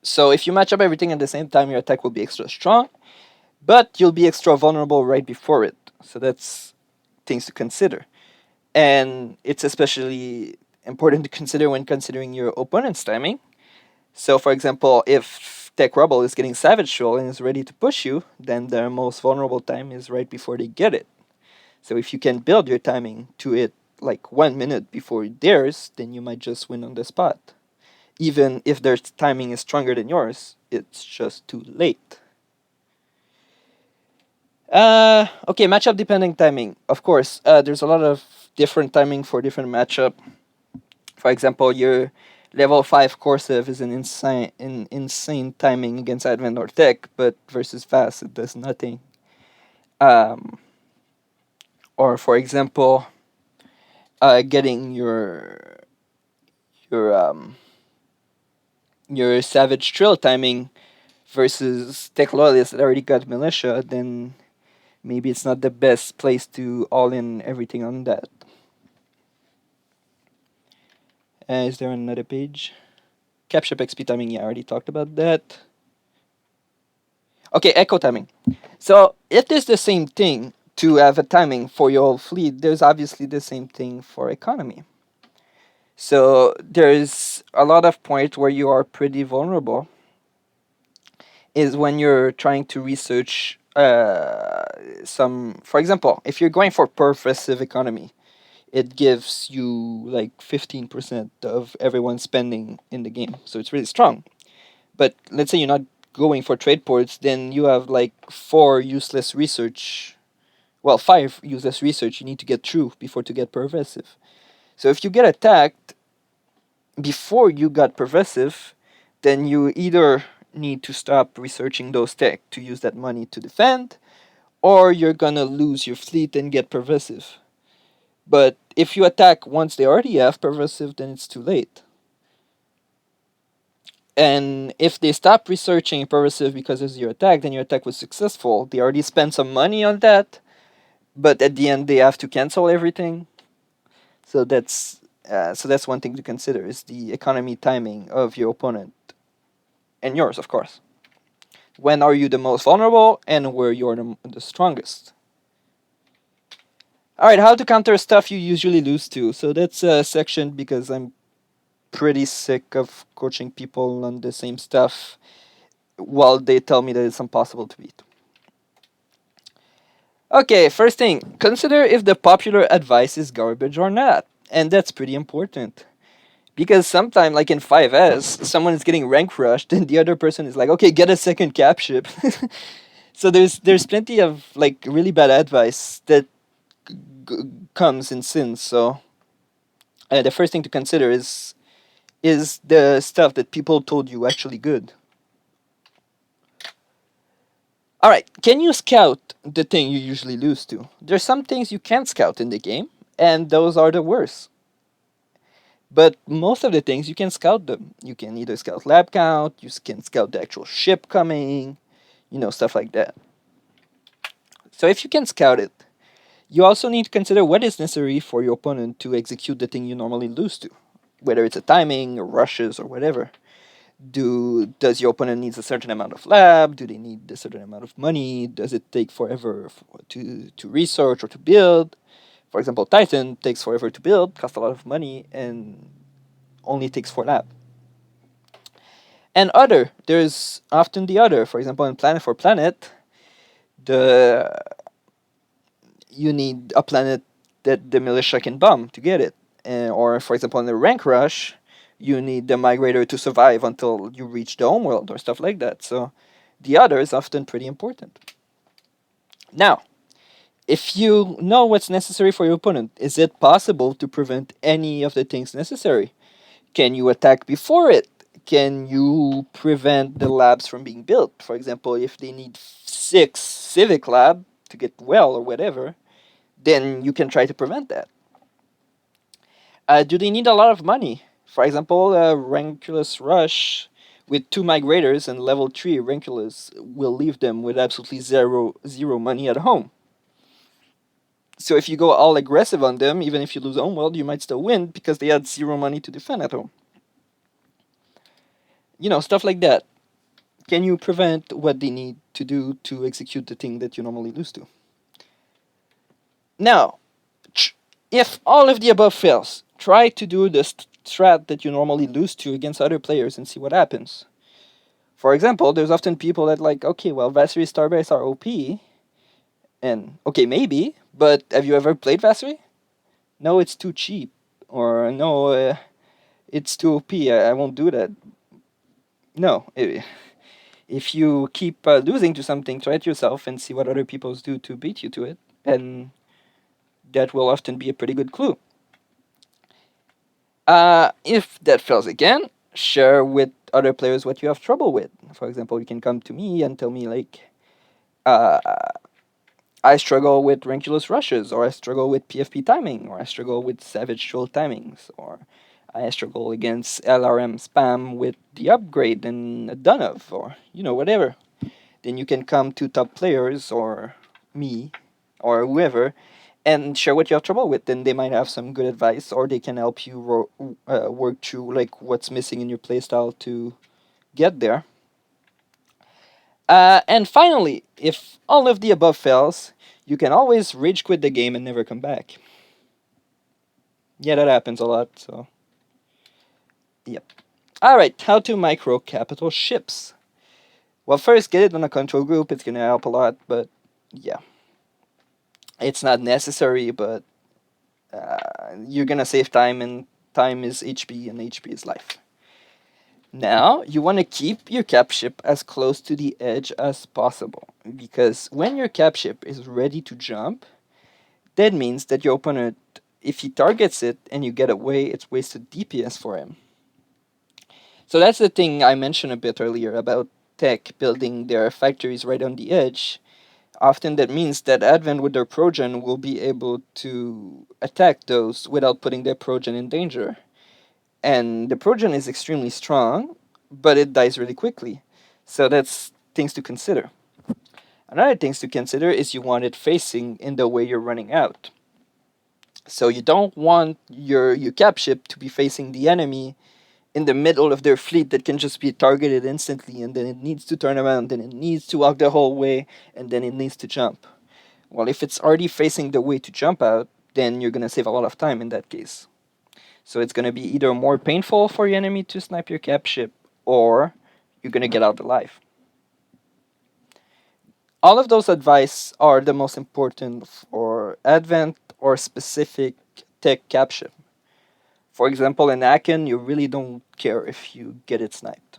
So if you match up everything at the same time, your attack will be extra strong, but you'll be extra vulnerable right before it. So that's things to consider. And it's especially important to consider when considering your opponent's timing. So, for example, if Tech Rebel is getting Savage Troll and is ready to push you, then their most vulnerable time is right before they get it. So, if you can build your timing to it like 1 minute before theirs, then you might just win on the spot. Even if their timing is stronger than yours, it's just too late. Okay, matchup depending timing. Of course, there's a lot of different timing for different matchup. For example, your level 5 Corsair is an insane timing against Advent or Tech, but versus Fast it does nothing. Or for example, getting your Savage Trill timing versus Tech Loyalist that already got Militia, then maybe it's not the best place to all in everything on that. Is there another page? Capship XP timing, yeah, I already talked about that. Okay, echo timing. So if there's the same thing to have a timing for your whole fleet, there's obviously the same thing for economy. So there's a lot of points where you are pretty vulnerable is when you're trying to research for example, if you're going for progressive economy, it gives you like 15% of everyone's spending in the game. So it's really strong. But let's say you're not going for trade ports, then you have like 5 useless research you need to get through before to get pervasive. So if you get attacked before you got pervasive, then you either need to stop researching those tech to use that money to defend, or you're gonna lose your fleet and get pervasive. But if you attack once they already have pervasive, then it's too late. And if they stop researching pervasive because of your attack, then your attack was successful. They already spent some money on that, but at the end they have to cancel everything. So that's one thing to consider is the economy timing of your opponent and yours, of course. When are you the most vulnerable and where you're the strongest? All right, how to counter stuff you usually lose to. So that's a section because I'm pretty sick of coaching people on the same stuff while they tell me that it's impossible to beat. Okay, first thing, consider if the popular advice is garbage or not. And that's pretty important. Because sometimes, like in 5S, someone is getting rank rushed and the other person is like, okay, get a second cap ship. So there's plenty of like really bad advice that comes in sins. So the first thing to consider is the stuff that people told you actually good. All right, can you scout the thing you usually lose to? There's some things you can't scout in the game, and those are the worst. But most of the things you can scout them. You can either scout lab count, you can scout the actual ship coming, stuff like that. So if you can scout it, you also need to consider what is necessary for your opponent to execute the thing you normally lose to, whether it's a timing or rushes or whatever. Does your opponent needs a certain amount of lab? Do they need a certain amount of money? Does it take forever to research or to build? For example, Titan takes forever to build, costs a lot of money, and only takes 4 lab. And there's often the other. For example, in Planet for Planet, you need a planet that the militia can bomb to get it. Or, for example, in the rank rush, you need the migrator to survive until you reach the homeworld or stuff like that. So the other is often pretty important. Now, if you know what's necessary for your opponent, is it possible to prevent any of the things necessary? Can you attack before it? Can you prevent the labs from being built? For example, if they need 6 civic lab to get well or whatever, then you can try to prevent that. Do they need a lot of money? For example, a Ranculus Rush with 2 migrators and level 3 Ranculus will leave them with absolutely zero money at home. So if you go all aggressive on them, even if you lose homeworld, you might still win because they had 0 money to defend at home. Stuff like that. Can you prevent what they need to do to execute the thing that you normally lose to? Now, if all of the above fails, try to do the strat that you normally lose to against other players and see what happens. For example, there's often people that like, okay, well, Vassery Starbase are OP, and okay, maybe, but have you ever played Vassery? No, it's too cheap, or no, it's too OP, I won't do that. No, if you keep losing to something, try it yourself and see what other people do to beat you to it, and that will often be a pretty good clue. If that fails again, share with other players what you have trouble with. For example, you can come to me and tell me like, I struggle with Ranculus rushes, or I struggle with PFP timing, or I struggle with Savage Troll timings, or I struggle against LRM spam with the upgrade and a done of, or whatever. Then you can come to top players or me or whoever and share what you have trouble with. Then they might have some good advice, or they can help you work through like what's missing in your playstyle to get there. And finally, if all of the above fails, you can always rage quit the game and never come back. Yeah, that happens a lot, so. Yep. Alright, how to micro capital ships. Well, first, get it on a control group, it's gonna help a lot, but yeah. It's not necessary, but you're gonna save time, and time is HP, and HP is life. Now, you want to keep your cap ship as close to the edge as possible, because when your cap ship is ready to jump, that means that your opponent, if he targets it and you get away, it's wasted DPS for him. So that's the thing I mentioned a bit earlier about tech building their factories right on the edge. Often that means that Advent with their Progen will be able to attack those without putting their Progen in danger. And the Progen is extremely strong, but it dies really quickly. So that's things to consider. Another things to consider is you want it facing in the way you're running out. So you don't want your cap ship to be facing the enemy in the middle of their fleet that can just be targeted instantly, and then it needs to turn around, and it needs to walk the whole way, and then it needs to jump. Well, if it's already facing the way to jump out, then you're gonna save a lot of time in that case. So it's gonna be either more painful for your enemy to snipe your cap ship, or you're gonna get out alive. All of those advice are the most important for advent or specific tech cap ship. For example, in Aken, you really don't care if you get it sniped.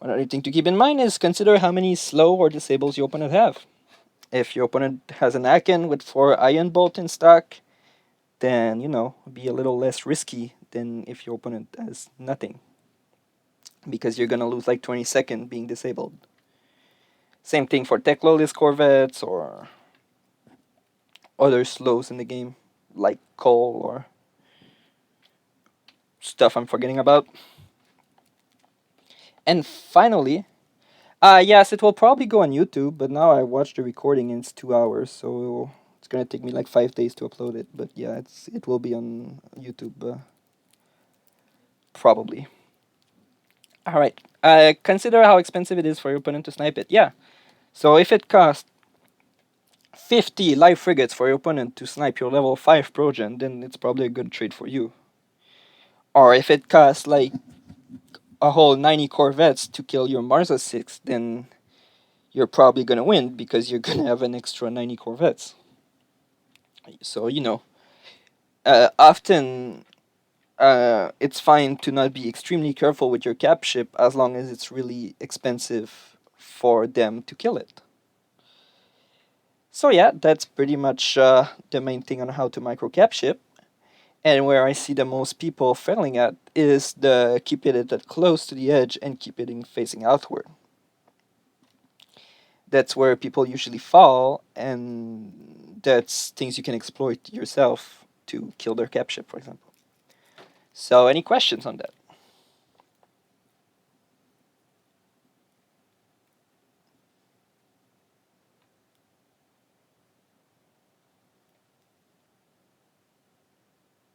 Another thing to keep in mind is consider how many slow or disables your opponent have. If your opponent has an Aken with 4 Iron Bolt in stock, then, be a little less risky than if your opponent has nothing. Because you're gonna lose like 20 seconds being disabled. Same thing for tech lowless corvettes or other slows in the game, like coal or stuff I'm forgetting about. And finally, yes, it will probably go on YouTube, but now I watched the recording and it's 2 hours, so it's gonna take me like 5 days to upload it. But yeah, it will be on YouTube, probably. All right. Consider how expensive it is for your opponent to snipe it. Yeah. So if it costs 50 live frigates for your opponent to snipe your level 5 Progen, then it's probably a good trade for you. Or if it costs like a whole 90 corvettes to kill your Marza 6, then you're probably gonna win because you're gonna have an extra 90 corvettes. So, often it's fine to not be extremely careful with your cap ship as long as it's really expensive for them to kill it. So yeah, that's pretty much the main thing on how to micro cap ship. And where I see the most people failing at is the keep it at close to the edge and keep it facing outward. That's where people usually fall, and that's things you can exploit yourself to kill their cap ship, for example. So, any questions on that?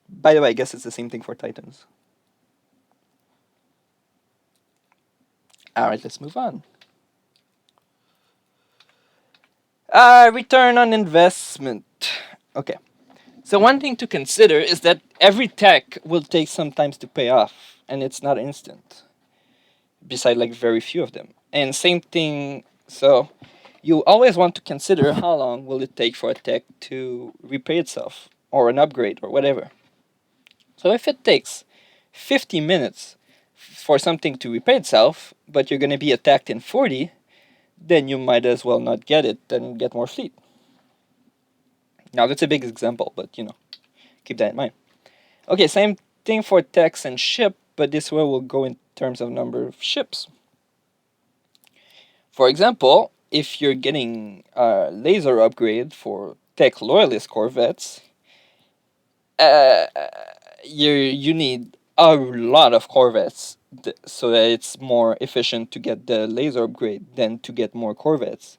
By the way, I guess it's the same thing for Titans. Alright, let's move on. Return on investment. Okay. So one thing to consider is that every tech will take some time to pay off, and it's not instant. Beside like very few of them. And same thing, so you always want to consider how long will it take for a tech to repay itself, or an upgrade, or whatever. So if it takes 50 minutes for something to repay itself, but you're going to be attacked in 40, then you might as well not get it and get more fleet. Now that's a big example, but keep that in mind. Okay, same thing for techs and ship, but this way will go in terms of number of ships. For example, if you're getting a laser upgrade for tech loyalist corvettes, you need a lot of corvettes so that it's more efficient to get the laser upgrade than to get more corvettes,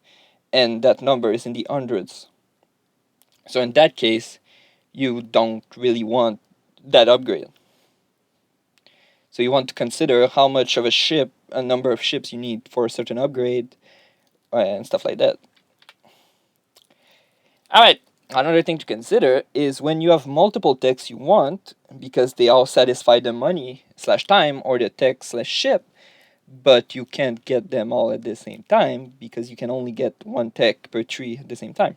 and that number is in the hundreds. So in that case, you don't really want that upgrade. So you want to consider how much of a number of ships you need for a certain upgrade, and stuff like that. Alright, another thing to consider is when you have multiple techs you want, because they all satisfy the money/time or the tech/ship, but you can't get them all at the same time because you can only get one tech per tree at the same time.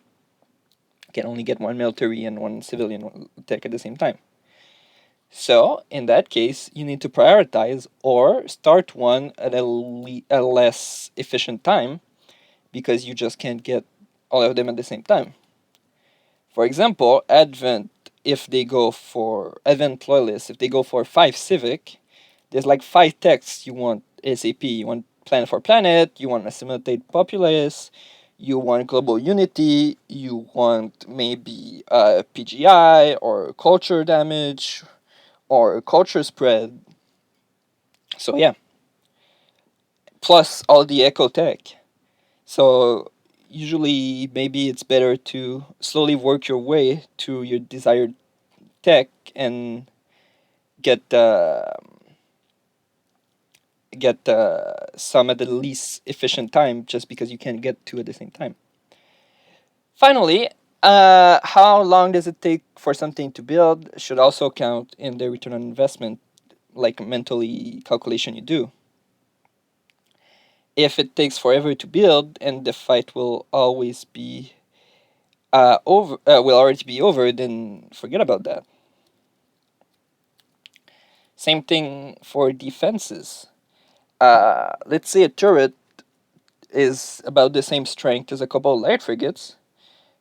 You can only get one military and one civilian tech at the same time. So, in that case, you need to prioritize or start one at a less efficient time because you just can't get all of them at the same time. For example, Advent Loyalists, if they go for 5 Civic, there's like 5 texts you want ASAP. You want Planet for Planet, you want Assimilate Populace, you want Global Unity, you want maybe PGI or Culture Damage or Culture Spread. So yeah. Plus all the Echo Tech. So usually maybe it's better to slowly work your way to your desired tech and get some at the least efficient time just because you can't get two at the same time. Finally, how long does it take for something to build should also count in the return on investment, like mentally calculation you do. If it takes forever to build and the fight will always be will already be over, then forget about that. Same thing for defenses. Let's say a turret is about the same strength as a couple of light frigates,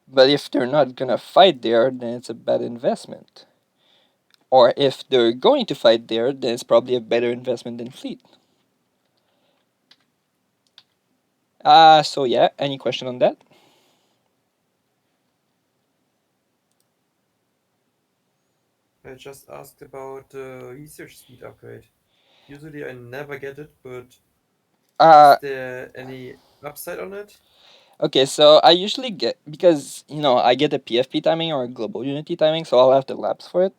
but if they're not gonna fight there, then it's a bad investment. Or if they're going to fight there, then it's probably a better investment than fleet. So yeah, any question on that? I just asked about research speed upgrade. Usually I never get it, but is there any upside on it? Okay, so I usually get, because I get a PFP timing or a global unity timing, so I'll have the labs for it,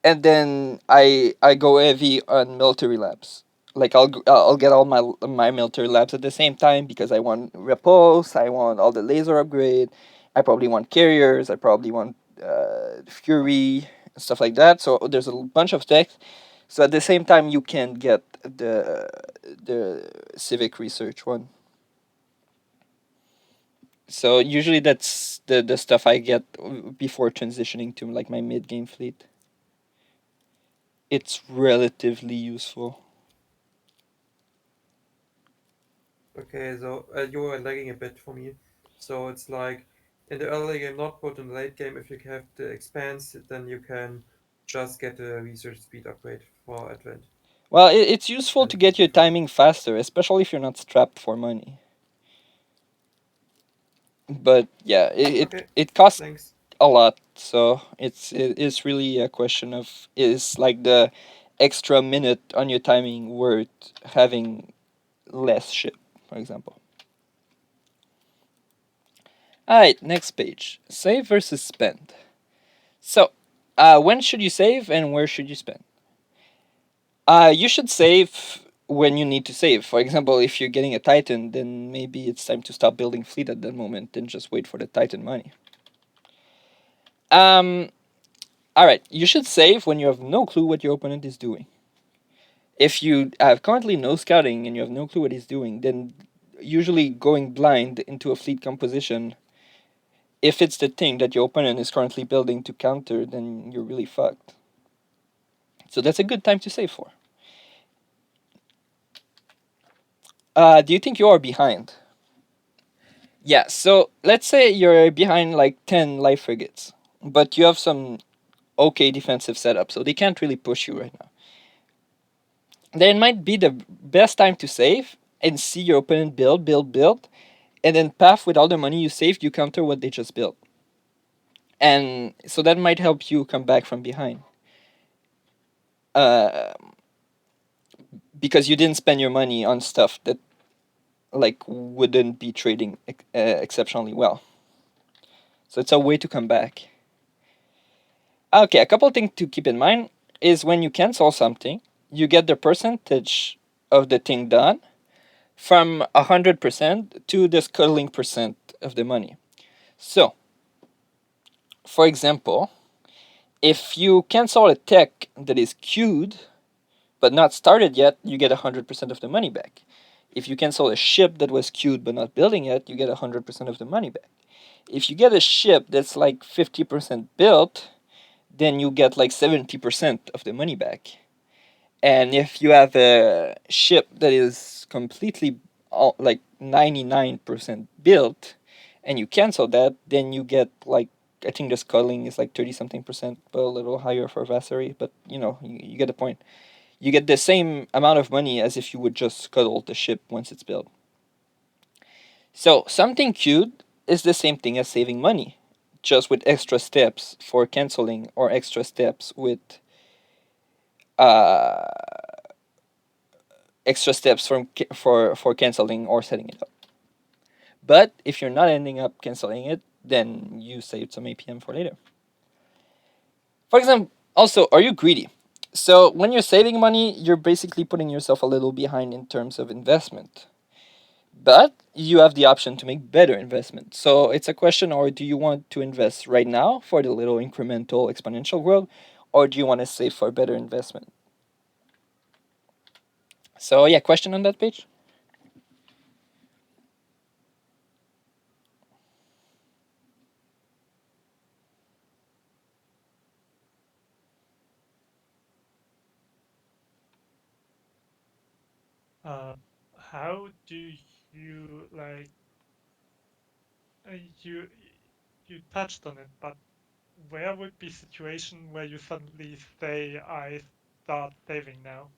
and then I go heavy on military labs. Like I'll get all my military labs at the same time because I want repulse, I want all the laser upgrade, I probably want carriers, I probably want fury, stuff like that. So there's a bunch of tech. So at the same time, you can get the civic research one. So usually that's the stuff I get before transitioning to like my mid game fleet. It's relatively useful. Okay, so you are lagging a bit for me. So it's like in the early game, not but in the late game, if you have the expanse, then you can just get a research speed upgrade for Advent. Well, it's useful to get your timing faster, especially if you're not strapped for money. But yeah, it costs Thanks. a lot, so it's really a question of, is like the extra minute on your timing worth having less ship, for example. Alright, next page. Save versus spend. So, when should you save and where should you spend? You should save when you need to save. For example, if you're getting a Titan, then maybe it's time to stop building fleet at that moment and just wait for the Titan money. Alright, you should save when you have no clue what your opponent is doing. If you have currently no scouting and you have no clue what he's doing, then usually going blind into a fleet composition, if it's the thing that your opponent is currently building to counter, then you're really fucked. So that's a good time to save for. Do you think you are behind? Yeah, so let's say you're behind like 10 light frigates, but you have some okay defensive setup, so they can't really push you right now. Then it might be the best time to save and see your opponent build, and then path with all the money you saved, you counter what they just built. And so that might help you come back from behind. Because you didn't spend your money on stuff that like wouldn't be trading exceptionally well. So it's a way to come back. Okay, a couple things to keep in mind is when you cancel something, you get the percentage of the thing done from 100% to the scuttling percent of the money. So, for example, if you cancel a tech that is queued but not started yet, you get 100% of the money back. If you cancel a ship that was queued but not building yet, you get 100% of the money back. If you get a ship that's like 50% built, then you get like 70% of the money back. And if you have a ship that is completely like 99% built and you cancel that, then you get like, I think the sculling is like 30 something percent, but a little higher for Vassery. But you get the point. You get the same amount of money as if you would just scuttle the ship once it's built. So something queued is the same thing as saving money, just with extra steps for canceling or extra steps with extra steps for canceling or setting it up. But if you're not ending up canceling it, then you save some APM for later. For example, Also, are you greedy? So when you're saving money, you're basically putting yourself a little behind in terms of investment. But you have the option to make better investment. So it's a question, or do you want to invest right now for the little incremental exponential growth, or do you want to save for better investment? So yeah, question on that page? How do you like you you touched on it, but where would be situation where you suddenly say I start saving now?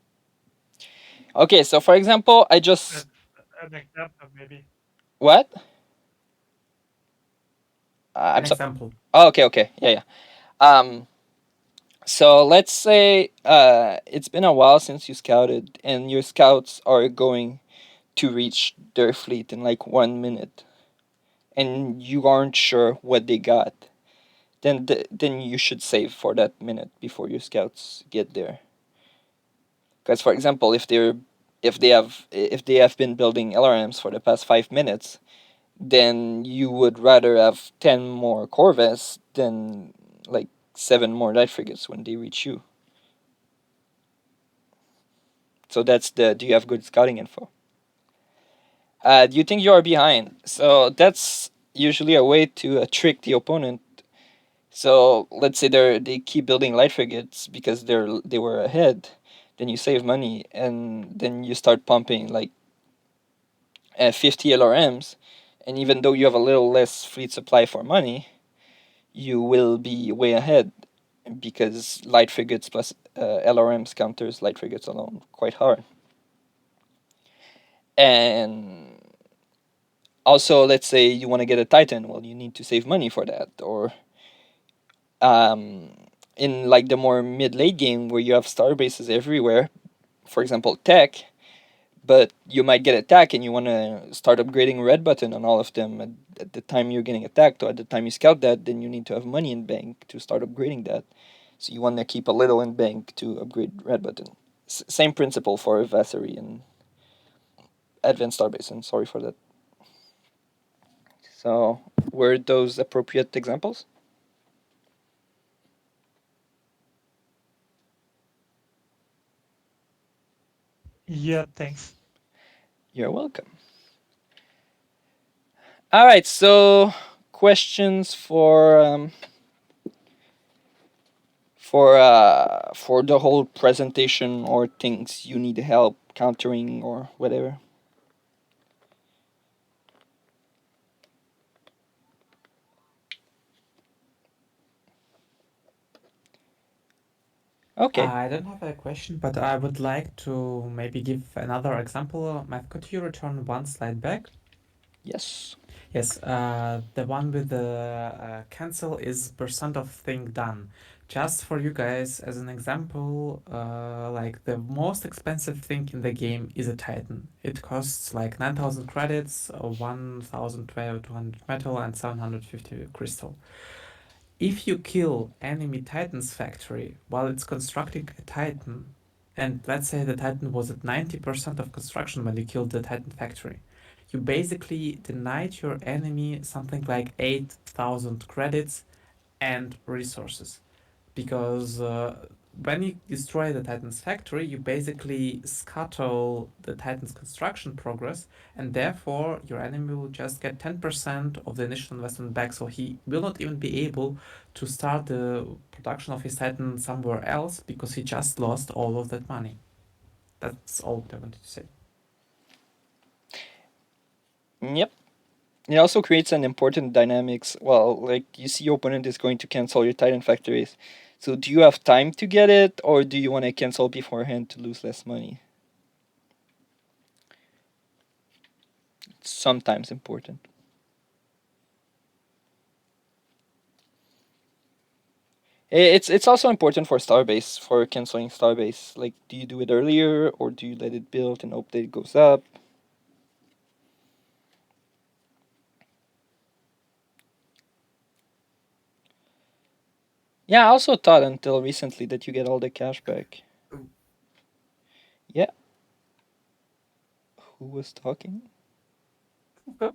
Okay, so for example, I As just an example, maybe. what? An I'm so. example. Oh, okay, yeah. So let's say it's been a while since you scouted, and your scouts are going to reach their fleet in like 1 minute, and you aren't sure what they got. Then you should save for that minute before your scouts get there. Because for example, if they have been building LRMs for the past 5 minutes, then you would rather have 10 more corvettes than like 7 more light frigates when they reach you. So that's the do you have good scouting info? Do you think you are behind? So that's usually a way to trick the opponent. So let's say they keep building light frigates because they were ahead, then you save money and then you start pumping like 50 LRMs, and even though you have a little less fleet supply for money, you will be way ahead because light frigates plus LRMs counters light frigates alone quite hard. And also, let's say you want to get a Titan, well, you need to save money for that. Or um, in like the more mid late game where you have star bases everywhere, for example, tech, but you might get attacked and you want to start upgrading red button on all of them at the time you're getting attacked or at the time you scout that, then you need to have money in bank to start upgrading that. So you want to keep a little in bank to upgrade red button. Same principle for Vassery and Advanced Starbase, and sorry for that. So were those appropriate examples? Yeah, thanks. You're welcome. All right, so questions for the whole presentation or things you need help countering or whatever. Okay. I don't have a question, but I would like to maybe give another example. Matt, could you return one slide back? Yes. Yes, the one with the cancel is percent of thing done. Just for you guys, as an example, like the most expensive thing in the game is a Titan. It costs like 9,000 credits, 1,200 metal, and 750 crystal. If you kill enemy Titan's factory while it's constructing a Titan, and let's say the Titan was at 90% of construction when you killed the Titan factory, you basically denied your enemy something like 8,000 credits and resources. Because when you destroy the Titan's factory, you basically scuttle the Titan's construction progress, and therefore your enemy will just get 10% of the initial investment back, so he will not even be able to start the production of his Titan somewhere else because he just lost all of that money. That's all I wanted to say. Yep. It also creates an important dynamics. Well, like you see your opponent is going to cancel your Titan factories. So do you have time to get it or do you want to cancel beforehand to lose less money? It's sometimes important. It's also important for Starbase, for canceling Starbase. Like, do you do it earlier or do you let it build and hope that it goes up? Yeah, I also thought until recently that you get all the cash back. Yeah. Who was talking?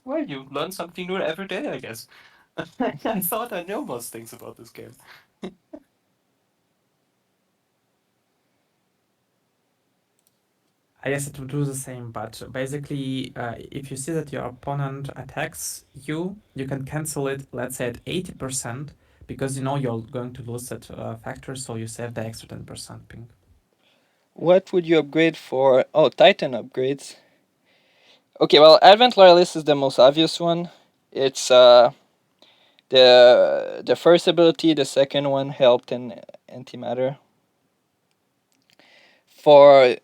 Well, you learn something new every day, I guess. I thought I knew most things about this game. I guess it would do the same, but basically, if you see that your opponent attacks you, you can cancel it, let's say at 80%, because you know you're going to lose that factor, so you save the extra 10% ping. What would you upgrade for? Oh, Titan upgrades. Okay, well, Advent Loyalist is the most obvious one. It's the first ability, the second one, Health and Antimatter. For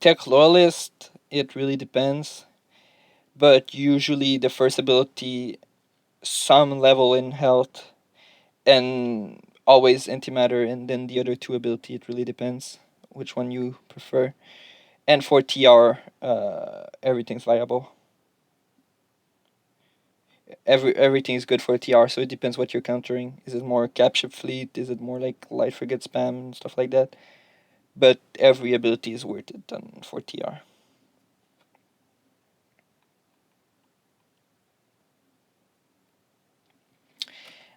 Tech Loyalist, it really depends. But usually the first ability, some level in health, and always Antimatter, and then the other two ability, it really depends which one you prefer. And for TR, everything's viable. Everything is good for TR, so it depends what you're countering. Is it more capship fleet? Is it more like light frigate spam and stuff like that? But every ability is worth it for TR.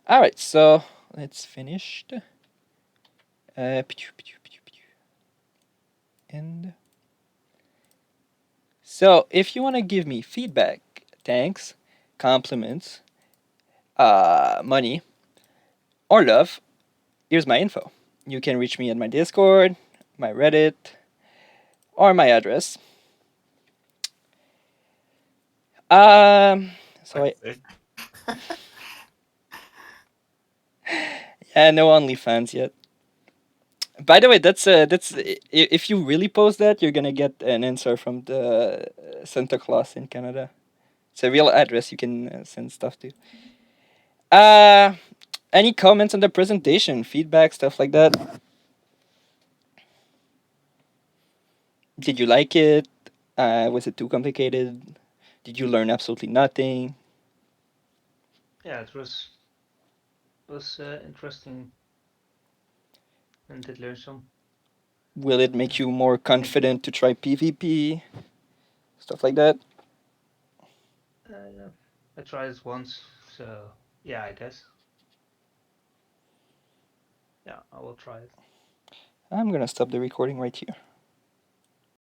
All right, so let's finish. And so, if you want to give me feedback, thanks, compliments, money, or love, here's my info. You can reach me at my Discord, my Reddit, or my address. So yeah, no OnlyFans yet. By the way, that's if you really post that, you're gonna get an answer from the Santa Claus in Canada. It's a real address you can send stuff to. Any comments on the presentation, feedback, stuff like that? Did you like it? Was it too complicated? Did you learn absolutely nothing? Yeah, it was interesting and did learn some. Will it make you more confident to try PvP? Stuff like that? Yeah, I tried it once, so yeah, I guess. Yeah, I will try it. I'm gonna stop the recording right here.